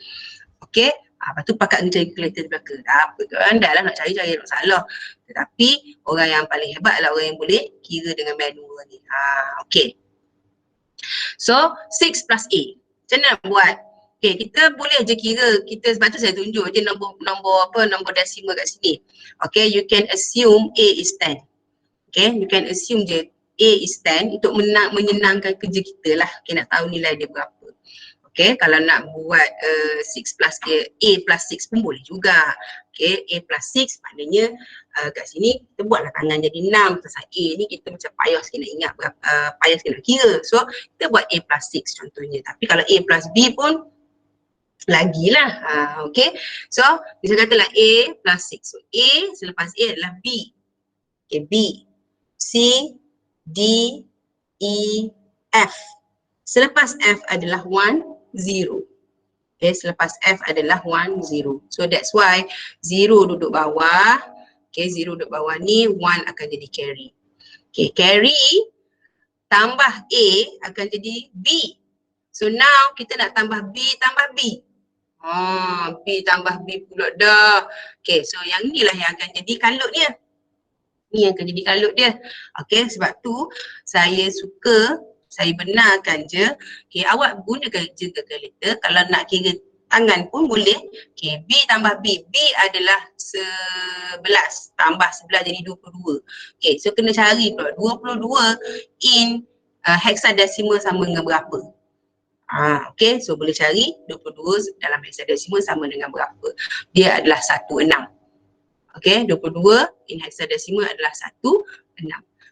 Okay, lepas tu pakat cari kalkulator di belakang. Apa ke, andai lah nak cari masalah. Tetapi orang yang paling hebat adalah orang yang boleh kira dengan manual ni. Okay. So 6 plus A. Macam mana nak buat? Okay, kita boleh je kira, sebab tu saya tunjuk je nombor desimal kat sini. Okay, you can assume A is 10. Okay, you can assume je A is 10 untuk menyenangkan kerja kita lah. Okay, nak tahu nilai dia berapa. Okay, kalau nak buat 6 plus A plus 6 pun boleh juga. Okay, A plus 6 maknanya kat sini kita buatlah tangan jadi 6 plus A ni kita macam payah sikit nak ingat, payah sikit nak kira. So, kita buat A plus 6 contohnya. Tapi kalau A plus B pun lagilah. Okay, so kita katalah A plus 6. So, A selepas A adalah B. Okay, B, C, D, E, F. Selepas F adalah 1, 0. Okay, selepas F adalah 1, 0. So that's why 0 duduk bawah. Okay, 0 duduk bawah ni 1 akan jadi carry. Okay, carry tambah A akan jadi B. So now kita nak tambah B tambah B. B tambah B pula dah. Okay, so yang inilah yang akan jadi kalut dia. Ni yang akan jadi kalut dia. Okay, sebab tu saya benarkan je, okay, awak gunakan je kalkulator. Kalau nak kira tangan pun boleh. Okay, B tambah B. B adalah 11. Tambah 11 jadi 22. Okay, so kena cari pula 22 in hexadecimal sama dengan berapa. Okay, so boleh cari 22 dalam hexadecimal sama dengan berapa. Dia adalah 16. Okay, 22 in hexadecimal adalah 16.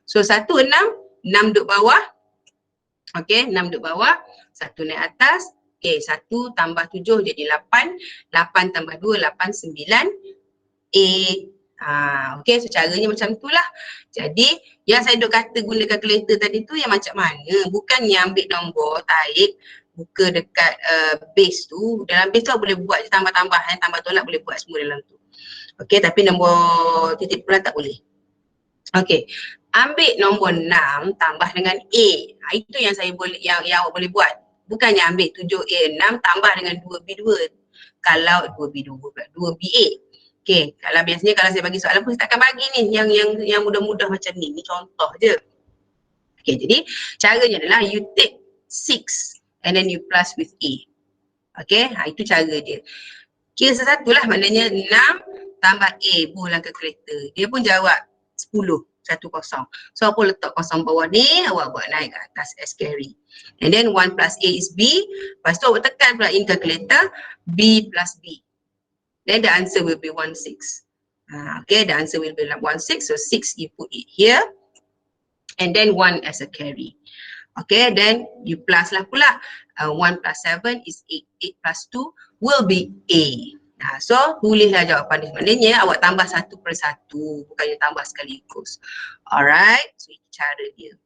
So 16, 6 duduk bawah. Okay, 6 duduk bawah, 1 naik atas. Okay, 1 tambah 7 jadi 8. 8 tambah 2, 8, 9. Okay, so caranya macam tu lah. Jadi, yang saya duk kata guna kalkulator tadi tu yang macam mana? Bukannya ambil nombor, tarik, buka dekat base tu. Dalam base tu boleh buat je tambah-tambahan, tambah tolak boleh buat semua dalam tu. Okay, tapi nombor titik pulang tak boleh. Okay, ambil nombor 6 tambah dengan A. Itu yang saya boleh, yang awak boleh buat. Bukannya ambil 7A6 tambah dengan 2B2. Kalau 2B2 pula 2BA. Okay, kalau biasanya kalau saya bagi soalan pun saya takkan bagi ni yang mudah-mudah macam ni. Ni contoh je. Okay, jadi caranya adalah you take 6 and then you plus with A. Okay, itu cara dia. Kira satu-satulah, maknanya 6 tambah A bulan kalkulator. Dia pun jawab 10. 10. So apa letak kosong bawah ni, awak buat naik ke atas as carry. And then 1 plus A is B. Lepas tu awak tekan pula in calculator B plus B. Then the answer will be 16. Okay, the answer will be 16. So 6 you put it here. And then 1 as a carry. Okay, then you plus lah pula. 1 plus 7 is 8. 8 plus 2 will be A. So tulislah jawapan dia. Maknanya awak tambah satu per satu, bukannya tambah sekaligus. Alright, so itu cara dia.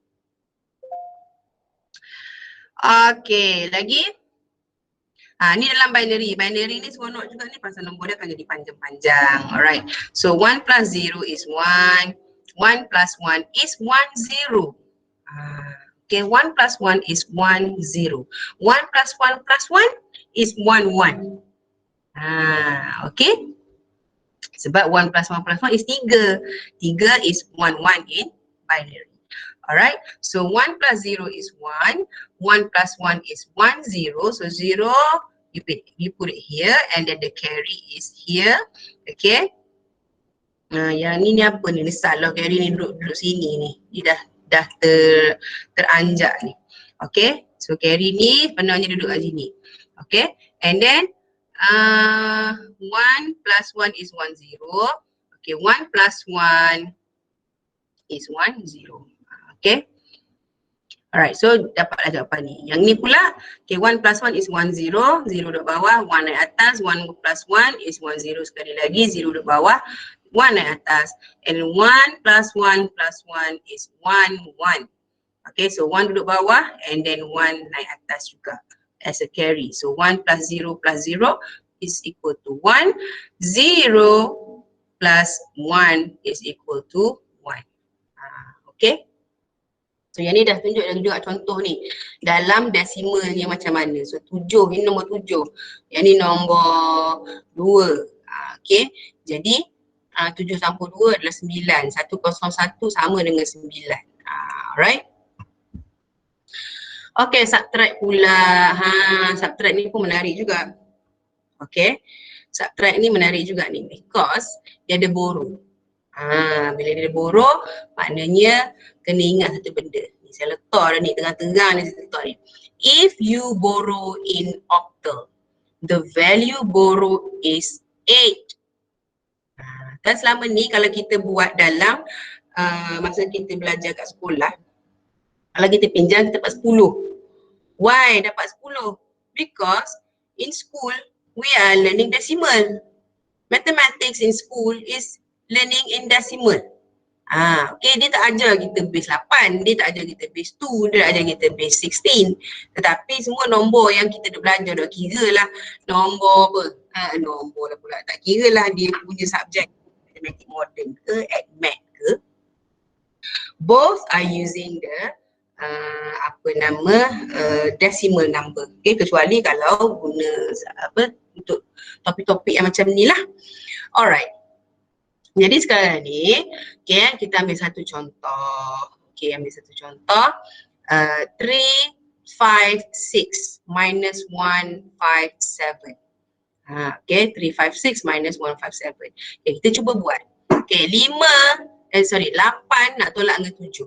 Okay, lagi. Ni dalam binary. Binary ni seronok juga ni pasal nombor dia akan jadi panjang-panjang. Alright, so 1 plus 0 is 1. 1 plus 1 is 1, 0. Okay, 1 plus 1 is 1, 0. 1 plus 1 plus 1 is 1, 1. Okay. Sebab 1 plus 1 plus 1 is 3. 3 is 1 in binary. Alright, so 1 plus 0 is 1. 1 plus 1 is 1, 0. So 0, you put it here and then the carry is here. Okay. Yang ni apa ni? Ni salah carry ni duduk sini ni. Dia dah teranjak ni. Okay. So carry ni penanya duduk kat sini. Okay. And then 1 plus 1 is 1, 0. Okay. 1 plus 1 is 1, 0. Okay. Alright, so dapatlah jawapan ni. Yang ni pula, okay, 1 plus 1 is 1, 0. 0 duduk bawah, 1 naik atas. 1 plus 1 is 1, 0 sekali lagi. 0 duduk bawah, 1 naik atas. And 1 plus 1 plus 1 is 1, 1. Okay, so 1 duduk bawah and then 1 naik atas juga as a carry. So 1 plus 0 is equal to 1. 0 plus 1 is equal to 1. Okay. So yang ni dah tunjuk juga contoh ni dalam desimalnya macam mana. So 7, ini nombor 7. Yang ni nombor 2. Okay. Jadi 7 campur 2 adalah 9. 101 sama dengan 9. Alright. Okay, subtract pula. Subtract ni pun menarik juga. Okay. Subtract ni menarik juga ni because dia ada borrow. Bila dia borrow, maknanya kena ingat satu benda. Ni saya letak dah ni, tengah-tengah ni saya letak ni. If you borrow in octal, the value borrow is 8. Kan selama ni kalau kita buat dalam masa kita belajar kat sekolah, kalau kita pinjam kita dapat 10. Why dapat 10? Because in school, we are learning decimal. Mathematics in school is learning in decimal. Okay, dia tak ajar kita base 8, dia tak ajar kita base 2, dia tak ajar kita base 16. Tetapi semua nombor yang kita dah belajar dah kira lah nombor apa? Nombor lah pula, tak kira lah dia punya subjek matematik modern ke, ADMAT ke. Both are using the decimal number. Okay, kecuali kalau guna untuk topik-topik yang macam ni lah. Alright. Jadi sekarang ni, okay, kita ambil satu contoh. Okay, ambil satu contoh. 3, 5, 6 minus 1, 5, 7. Okay, 3, 5, 6 minus 1, 5, 7. Okay, kita cuba buat. Okay, 8 nak tolak dengan 7.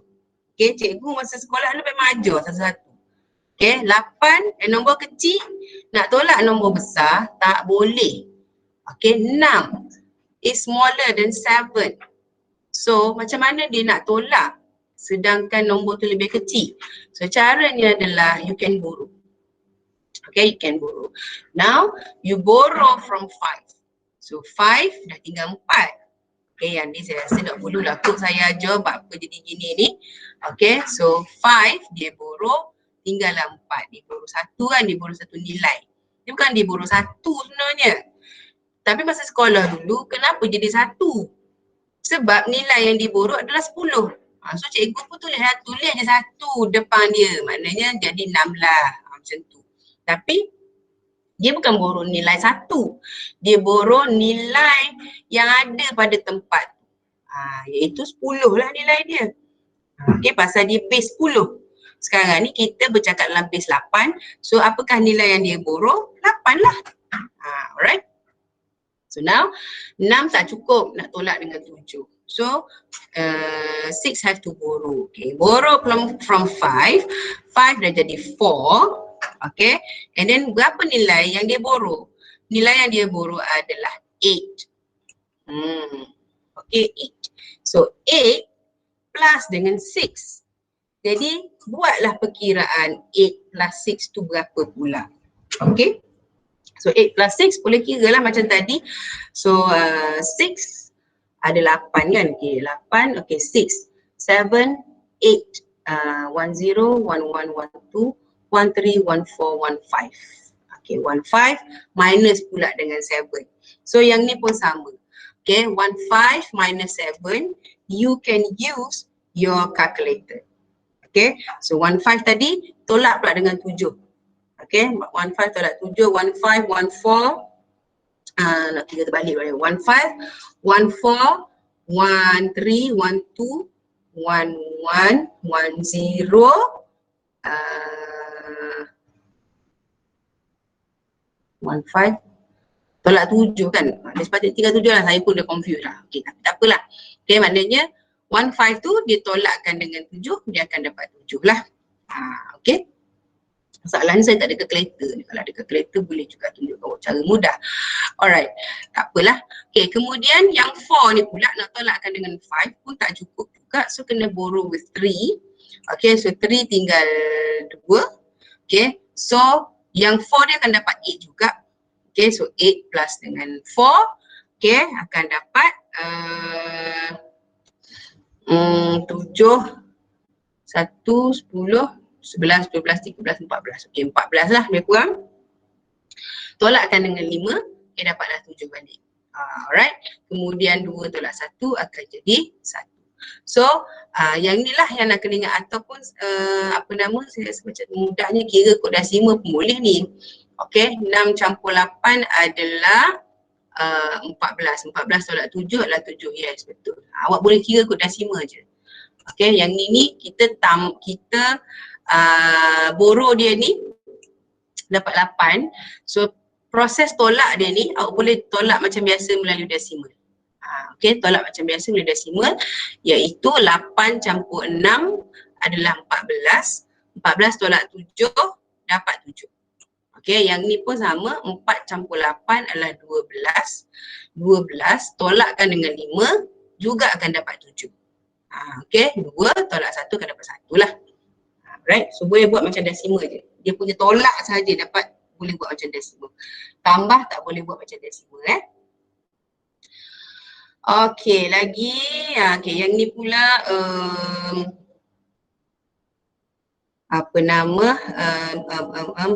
Okay, cikgu masa sekolah dulu memang ajar satu-satu. Okay, 8 nombor kecil nak tolak nombor besar tak boleh. Okay, 6 is smaller than 7. So macam mana dia nak tolak sedangkan nombor tu lebih kecil? So caranya adalah you can borrow. Okay, you can borrow. Now you borrow from 5. So 5 dah tinggal 4. Okay, yang ni saya rasa tak perlulah kod saya ajar buat apa jadi gini ni. Okay, so 5 dia borrow tinggallah 4. Dia borrow 1 kan, dia borrow satu nilai. Dia bukan dia borrow 1 sebenarnya. Tapi masa sekolah dulu, kenapa jadi 1? Sebab nilai yang diborok adalah 10. So cikgu pun tulis je 1 depan dia. Maknanya jadi 6 lah. Macam tu. Tapi dia bukan borok nilai 1. Dia borok nilai yang ada pada tempat. Iaitu 10 lah nilai dia. Okay, pasal dia base 10. Sekarang ni kita bercakap dalam base 8. So apakah nilai yang dia borok? 8 lah. Alright. So now 6 tak cukup nak tolak dengan 7. So 6 have to borrow. Okay, borrow from 5. 5 dah jadi 4. Okay, and then berapa nilai yang dia borrow? Nilai yang dia borrow adalah 8. Okay, 8. So 8 plus dengan 6. Jadi buatlah perkiraan 8 plus 6 tu berapa pula. Okay. So 8 plus 6 boleh kira lah macam tadi. So 6 ada 8 kan. Okay, 8, okay 6, 7, 8, 10, 11, 12, 13, 14, 15. Okay, 15 minus pula dengan 7. So yang ni pun sama. Okay, 15 minus 7, you can use your calculator. Okay, so 15 tadi tolak pula dengan 7. Okay, 15 tolak 7, 15, 14, nak kira terbalik. 15, 14, 13, 12, 11, 10, 15, tolak 7 kan. Dia sepatutnya tinggal 7 lah, saya pun dah confused lah. Okey, tapi tak apalah. Okey, maknanya 15 tu ditolakkan dengan 7, dia akan dapat 7 lah. Okey. Soalan ni saya tak ada kalkulator ni. Kalau ada kalkulator boleh juga tunjukkan cara mudah. Alright, tak apalah. Okay, kemudian yang 4 ni pula nak tolakkan dengan 5 pun tak cukup juga. So kena borrow with 3. Okay, so 3 tinggal 2. Okay, so yang 4 dia akan dapat 8 juga. Okay, so 8 plus dengan 4. Okay, akan dapat 7, 1, 10, 11, 12, 13, 14. Okey, 14 lah lebih kurang. Tolakkan dengan 5, dapatlah 7 balik. Alright. Kemudian 2 tolak 1 akan jadi 1. So, yang inilah yang nak kena ingat ataupun saya rasa macam mudahnya kira kod desimal pun boleh ni. Okey, 6 campur 8 adalah 14. 14 tolak 7 adalah 7. Yes, betul. Awak boleh kira kod desimal je. Okey, yang ini kita borrow dia ni dapat 8. So proses tolak dia ni awak boleh tolak macam biasa melalui desimal. Okey, tolak macam biasa melalui desimal, iaitu 8 campur 6 adalah 14. 14 tolak 7 dapat 7. Okey, yang ni pun sama, 4 campur 8 adalah 12. 12 tolakkan dengan 5 juga akan dapat 7. Okey, 2 tolak 1 akan dapat 1 lah. Right, so boleh buat macam desimal je. Dia punya tolak saja dapat, boleh buat macam desimal. Tambah tak boleh buat macam desimal Okey, lagi okey, yang ni pula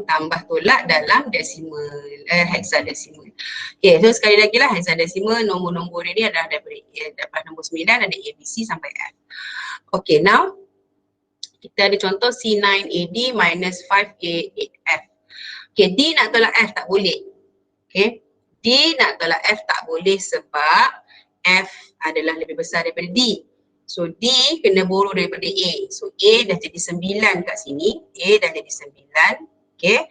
tambah tolak dalam desimal, hexadesimal. Okey, so sekali lagi lah, hexadesimal nombor-nombor ni adalah daripada nombor 9 ada A, B, C sampai F. Okey, now kita ada contoh C9AD minus 5A8F. Okay, D nak tolak F tak boleh. Okay, D nak tolak F tak boleh sebab F adalah lebih besar daripada D. So D kena borrow daripada A. So A dah jadi 9 kat sini. A dah jadi 9. Okay,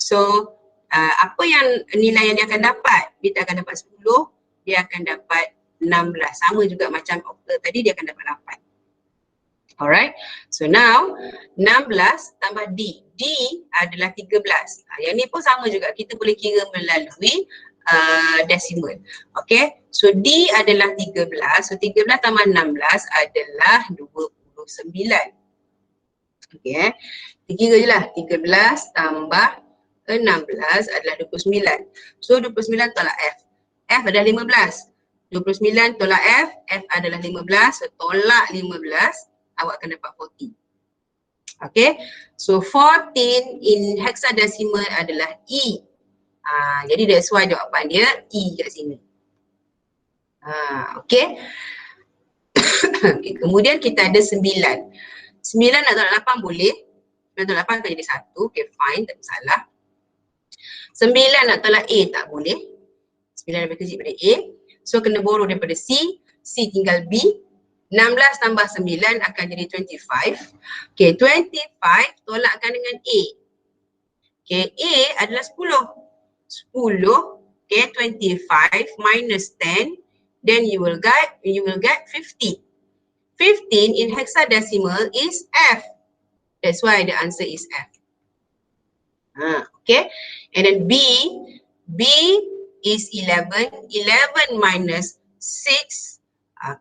so apa yang nilai yang dia akan dapat? Dia akan dapat 10, dia akan dapat 16. Sama juga macam okta tadi, dia akan dapat 8. Alright, so now 16 tambah D. D adalah 13. Yang ni pun sama juga, kita boleh kira melalui desimal. Okay, so D adalah 13. So 13 tambah 16 adalah 29. Okay, kita kira je lah. 13 tambah 16 adalah 29. So 29 tolak F. F adalah 15. 29 tolak F, F adalah 15. So tolak 15, awak akan dapat 14. Okay, so 14 in hexadecimal adalah E. Jadi that's why jawapan dia E kat sini. Okay. Okay, kemudian kita ada 9. 9 nak tolak 8 boleh. 9 tolak 8 akan jadi 1. Okay, fine, tak masalah. 9 nak tolak A tak boleh. 9 lebih kecil daripada A. So kena borrow daripada C. C tinggal B. 16 tambah 9 akan jadi 25. Okay, 25 tolakkan dengan A. Okay, A adalah 10. 10, okay, 25 minus 10, then you will get 50. 15 in hexadecimal is F. That's why the answer is F. Okay, and then B is 11. 11 minus 6.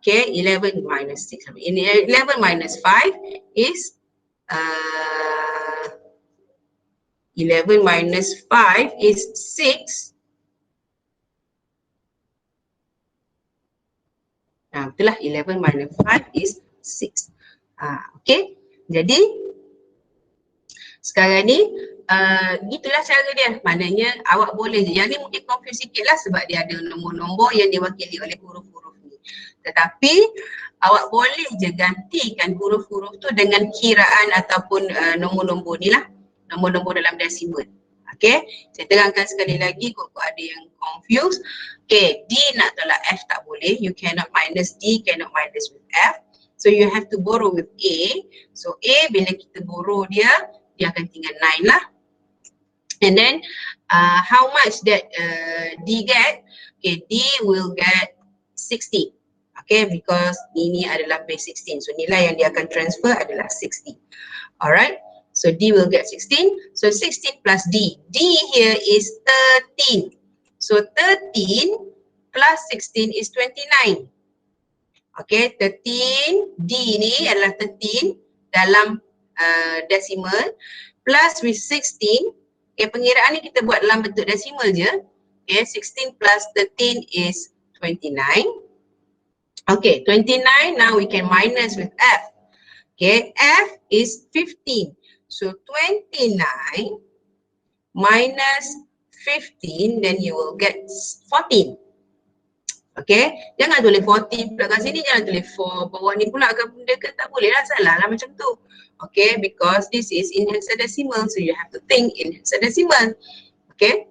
Okay, 11 minus 6. 11 minus 5 is 11 minus 5 is 6. Itulah 11 minus 5 is 6. Okay, jadi sekarang ni itulah cara dia. Maknanya awak boleh je. Yang ni mungkin confuse sikit lah sebab dia ada nombor-nombor yang diwakili oleh huruf-huruf ni. Tetapi awak boleh je gantikan huruf-huruf tu dengan kiraan ataupun nombor-nombor ni lah. Nombor-nombor dalam desimal. Okay, saya terangkan sekali lagi kalau ada yang confused. Okay, D nak tolak F tak boleh. You cannot minus D, cannot minus with F. So you have to borrow with A. So A bila kita borrow dia akan tinggal 9 lah. And then how much that D get? Okay, D will get 60. Okay, because ini adalah base 16. So nilai yang dia akan transfer adalah 60. Alright. So D will get 16. So 16 plus D. D here is 13. So 13 plus 16 is 29. Okay, 13 D ni adalah 13 dalam decimal plus with 16. Okay, pengiraan ni kita buat dalam bentuk decimal je. Okay, 16 plus 13 is 29. Okay, 29 now we can minus with F. Okay, F is 15. So 29 minus 15, then you will get 14. Okay, jangan tulis 14 pula kat sini, jangan tulis 4 bawah ni pula ke benda ke, tak boleh lah, salah lah macam tu. Okay, because this is in hexadecimal, so you have to think in hexadecimal. Okay,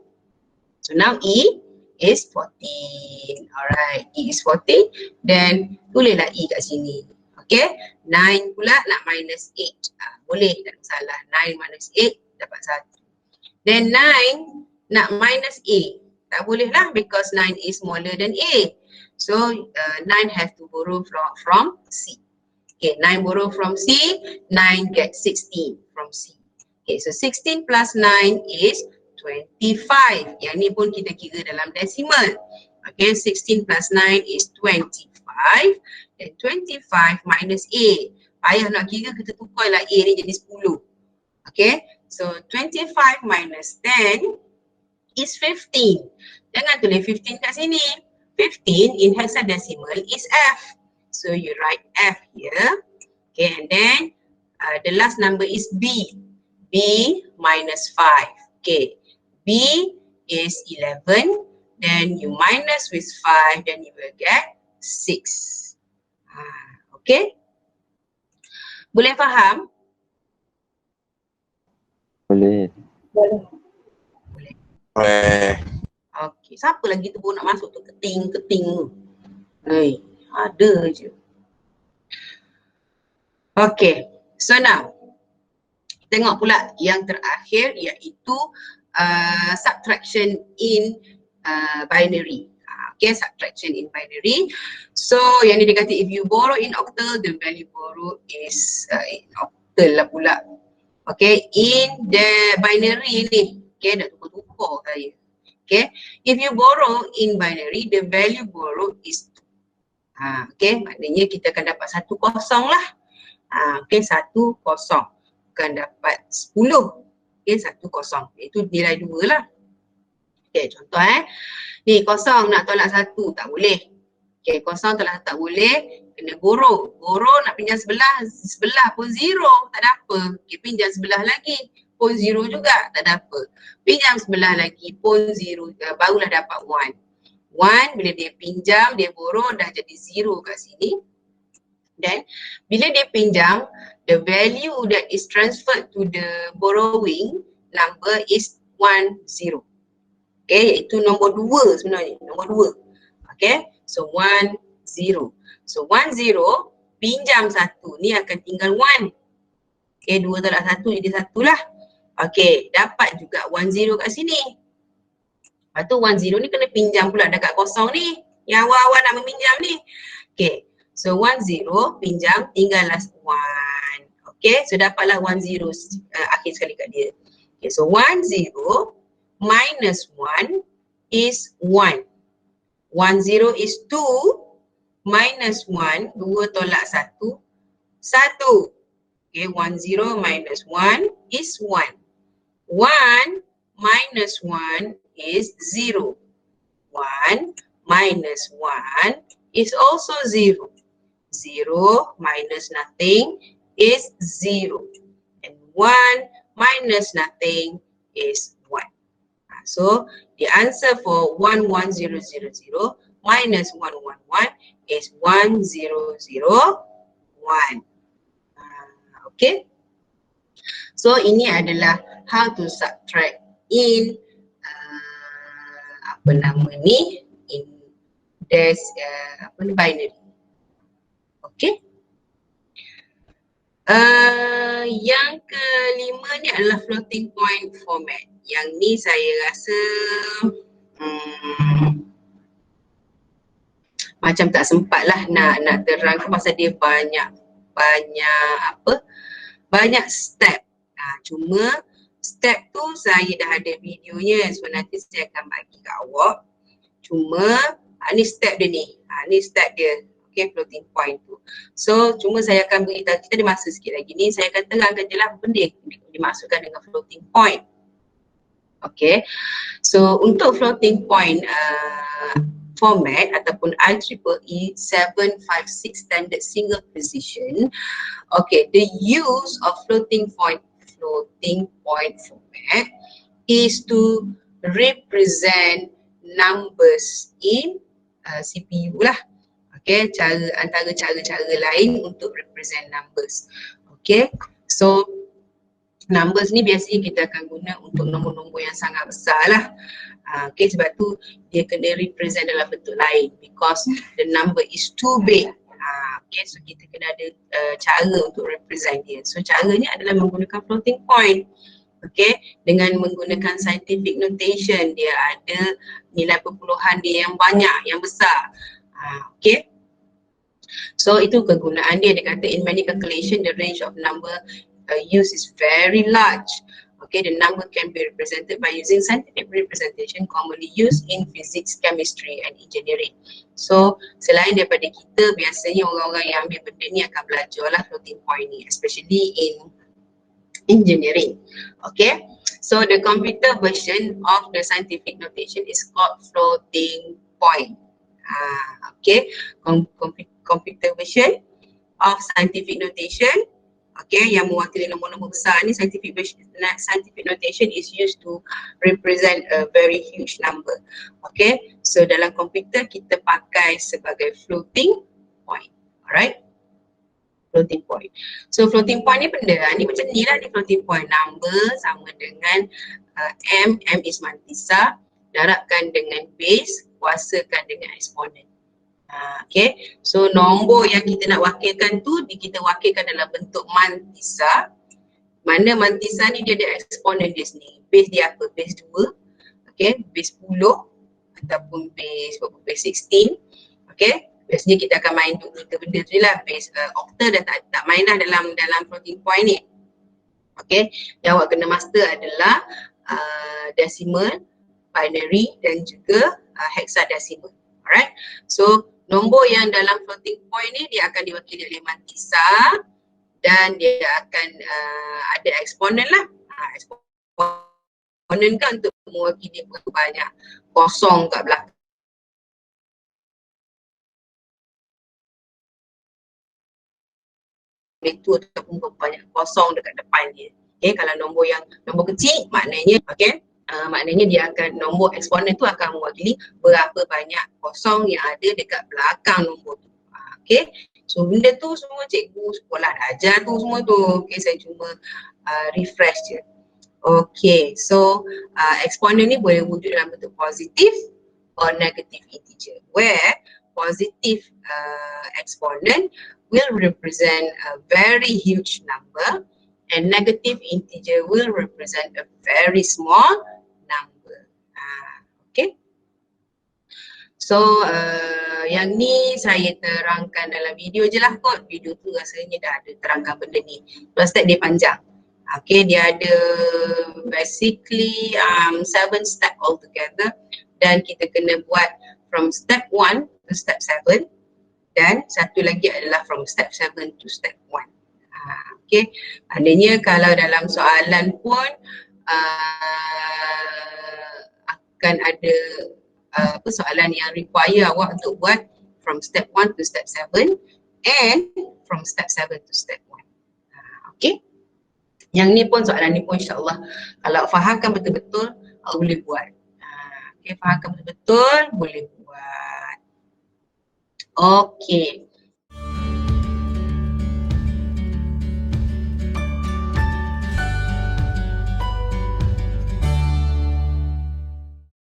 so now E is 14. Alright, E is 14, then tulislah E kat sini. Okay, 9 pula nak minus 8. Boleh, tak salah. 9 minus 8 dapat 1. Then 9 nak minus A. Tak boleh lah because 9 is smaller than A. So 9 have to borrow from C. Okay, 9 borrow from C, 9 get 16 from C. Okay, so 16 plus 9 is 25. Yang ni pun kita kira dalam decimal. Okay, 16 plus 9 is 25. Dan 25 minus A. Payah nak kira, kita tukar lah A ni jadi 10. Okay, so 25 minus 10 is 15. Jangan tulis 15 kat sini. 15 in hexadecimal is F. So you write F here. Okay, and then the last number is B. B minus 5. Okay, B is 11. Then you minus with 5, then you will get 6. Okay? Boleh faham? Boleh. Okey, siapa lagi tu pun nak masuk tu keting-keting tu? Hei, ada je. Okey, so now tengok pula yang terakhir iaitu subtraction in binary. Okay, subtraction in binary. So yang ni dia kata if you borrow in octal, the value borrowed is in octal lah pula. Okay, in the binary ni. Okay, dah tukar-tukar saya. Okay, if you borrow in binary, the value borrowed is 2. Okay, maknanya kita akan dapat 1 kosong lah. Okay, 1 kosong. Bukan dapat 10. Okay, 1 kosong. Itu nilai 2 lah. Okay, contoh ni kosong nak tolak 1, tak boleh. Okay, kosong tolak 1 tak boleh. Kena borrow. Borrow nak pinjam sebelah pun 0. Tak ada apa. Okay, pinjam sebelah lagi. Pun 0 juga, tak ada apa. Pinjam sebelah lagi pun 0, barulah dapat 1. 1 bila dia pinjam, dia borrow dah jadi 0 kat sini. Dan bila dia pinjam, the value that is transferred to the borrowing number is 10. Okay, iaitu nombor 2 sebenarnya, nombor 2. Okay, so 10. So 10 pinjam 1 ni akan tinggal 1. Okay, 2 tolak 1 jadi 1 lah. Okay, dapat juga 10 kat sini. Lepas tu 10 ni kena pinjam pula dekat kosong ni. Yang awal-awal nak meminjam ni. Okay, so 10 pinjam tinggallah 1. Okay, so dapatlah 10 akhir sekali kat dia. Okay, so 10 minus 1 is 1. 10 is 2 minus 1, 2 tolak 1, 1. Okay, 10 minus 1 is 1. 1 minus 1 is 0. 1 minus 1 is also 0. 0 minus nothing is 0. And 1 minus nothing is 1. So the answer for 11000 minus 111 is 1001. Okay. So ini adalah how to subtract in apa nama ni, in this binary. Okay. Yang kelima ni adalah floating point format. Yang ni saya rasa macam tak sempat lah nak terangkan pasal dia banyak step. Cuma step tu saya dah ada videonya, so nanti saya akan bagi kat awak. Cuma ni step dia ni, ni step dia. Okay, floating point tu. So cuma saya akan beritahu, kita ada masa sikit lagi ni, saya akan terangkan je lah benda yang dimaksudkan dengan floating point. Okay, so untuk floating point format ataupun IEEE 756 standard single precision, okay, the use of floating point format is to represent numbers in CPU lah. Okay, antara cara-cara lain untuk represent numbers. Okay, so numbers ni biasanya kita akan guna untuk nombor-nombor yang sangat besar lah. Okay, sebab tu dia kena represent dalam bentuk lain because the number is too big. Okay, so kita kena ada cara untuk represent dia. So caranya adalah menggunakan floating point. Okay, dengan menggunakan scientific notation, dia ada nilai perpuluhan dia yang banyak, yang besar. Okay, so itu kegunaan dia. Dia kata in many calculation the range of number used is very large. Okay, the number can be represented by using scientific representation commonly used in physics, chemistry and engineering. So selain daripada kita, biasanya orang-orang yang ambil benda ni akan belajar lah floating point ni, especially in engineering. Okay, so the computer version of the scientific notation is called floating point. Okay, computer version of scientific notation, okay, yang mewakili nombor-nombor besar ni, scientific notation is used to represent a very huge number. Okay, so dalam komputer kita pakai sebagai floating point. Alright, floating point. So floating point ni benda ni macam ni lah, ni floating point. Number sama dengan M is mantisa, darabkan dengan base, kuasakan dengan eksponen. Okay, so nombor yang kita nak wakilkan tu kita wakilkan dalam bentuk mantisa. Mana mantisa ni dia ada eksponen dia sendiri. Base dia apa? Base 2, okay, base 10 ataupun base 16. Okay, biasanya kita akan main untuk tiga benda tu je lah. Base octa dah tak main lah dalam floating point ni. Okay, yang awak kena master adalah decimal, binary dan juga hexadecimal. Alright, so nombor yang dalam floating point ni dia akan diwakili oleh mantisa dan dia akan ada eksponen lah. Eksponen kan untuk mewakili banyak kosong kat belakang. Itu ataupun banyak kosong dekat depan dia. Okay, kalau nombor kecil maknanya, okay, maknanya dia akan, nombor eksponen tu akan mewakili berapa banyak kosong yang ada dekat belakang nombor tu. Okay, so benda tu semua cikgu sekolah dah ajar tu semua tu. Okay, saya cuma refresh je. Okay, so eksponen ni boleh wujud dalam bentuk positif or negative integer, where positive exponent will represent a very huge number and negative integer will represent a very small number. Okay, so yang ni saya terangkan dalam video je lah kot. Video tu rasanya dah ada terangkan benda ni. Plus step dia panjang. Okay, dia ada basically 7 step altogether dan kita kena buat from step 1 to step 7 dan satu lagi adalah from step 7 to step 1. Okay, maknanya kalau dalam soalan pun akan ada soalan yang require awak untuk buat from step 1 to step 7 and from step 7 to step 1. Okay, yang ni pun, soalan ni pun insyaAllah kalau fahamkan betul-betul awak boleh buat. Okay, fahamkan betul-betul boleh buat. Okay,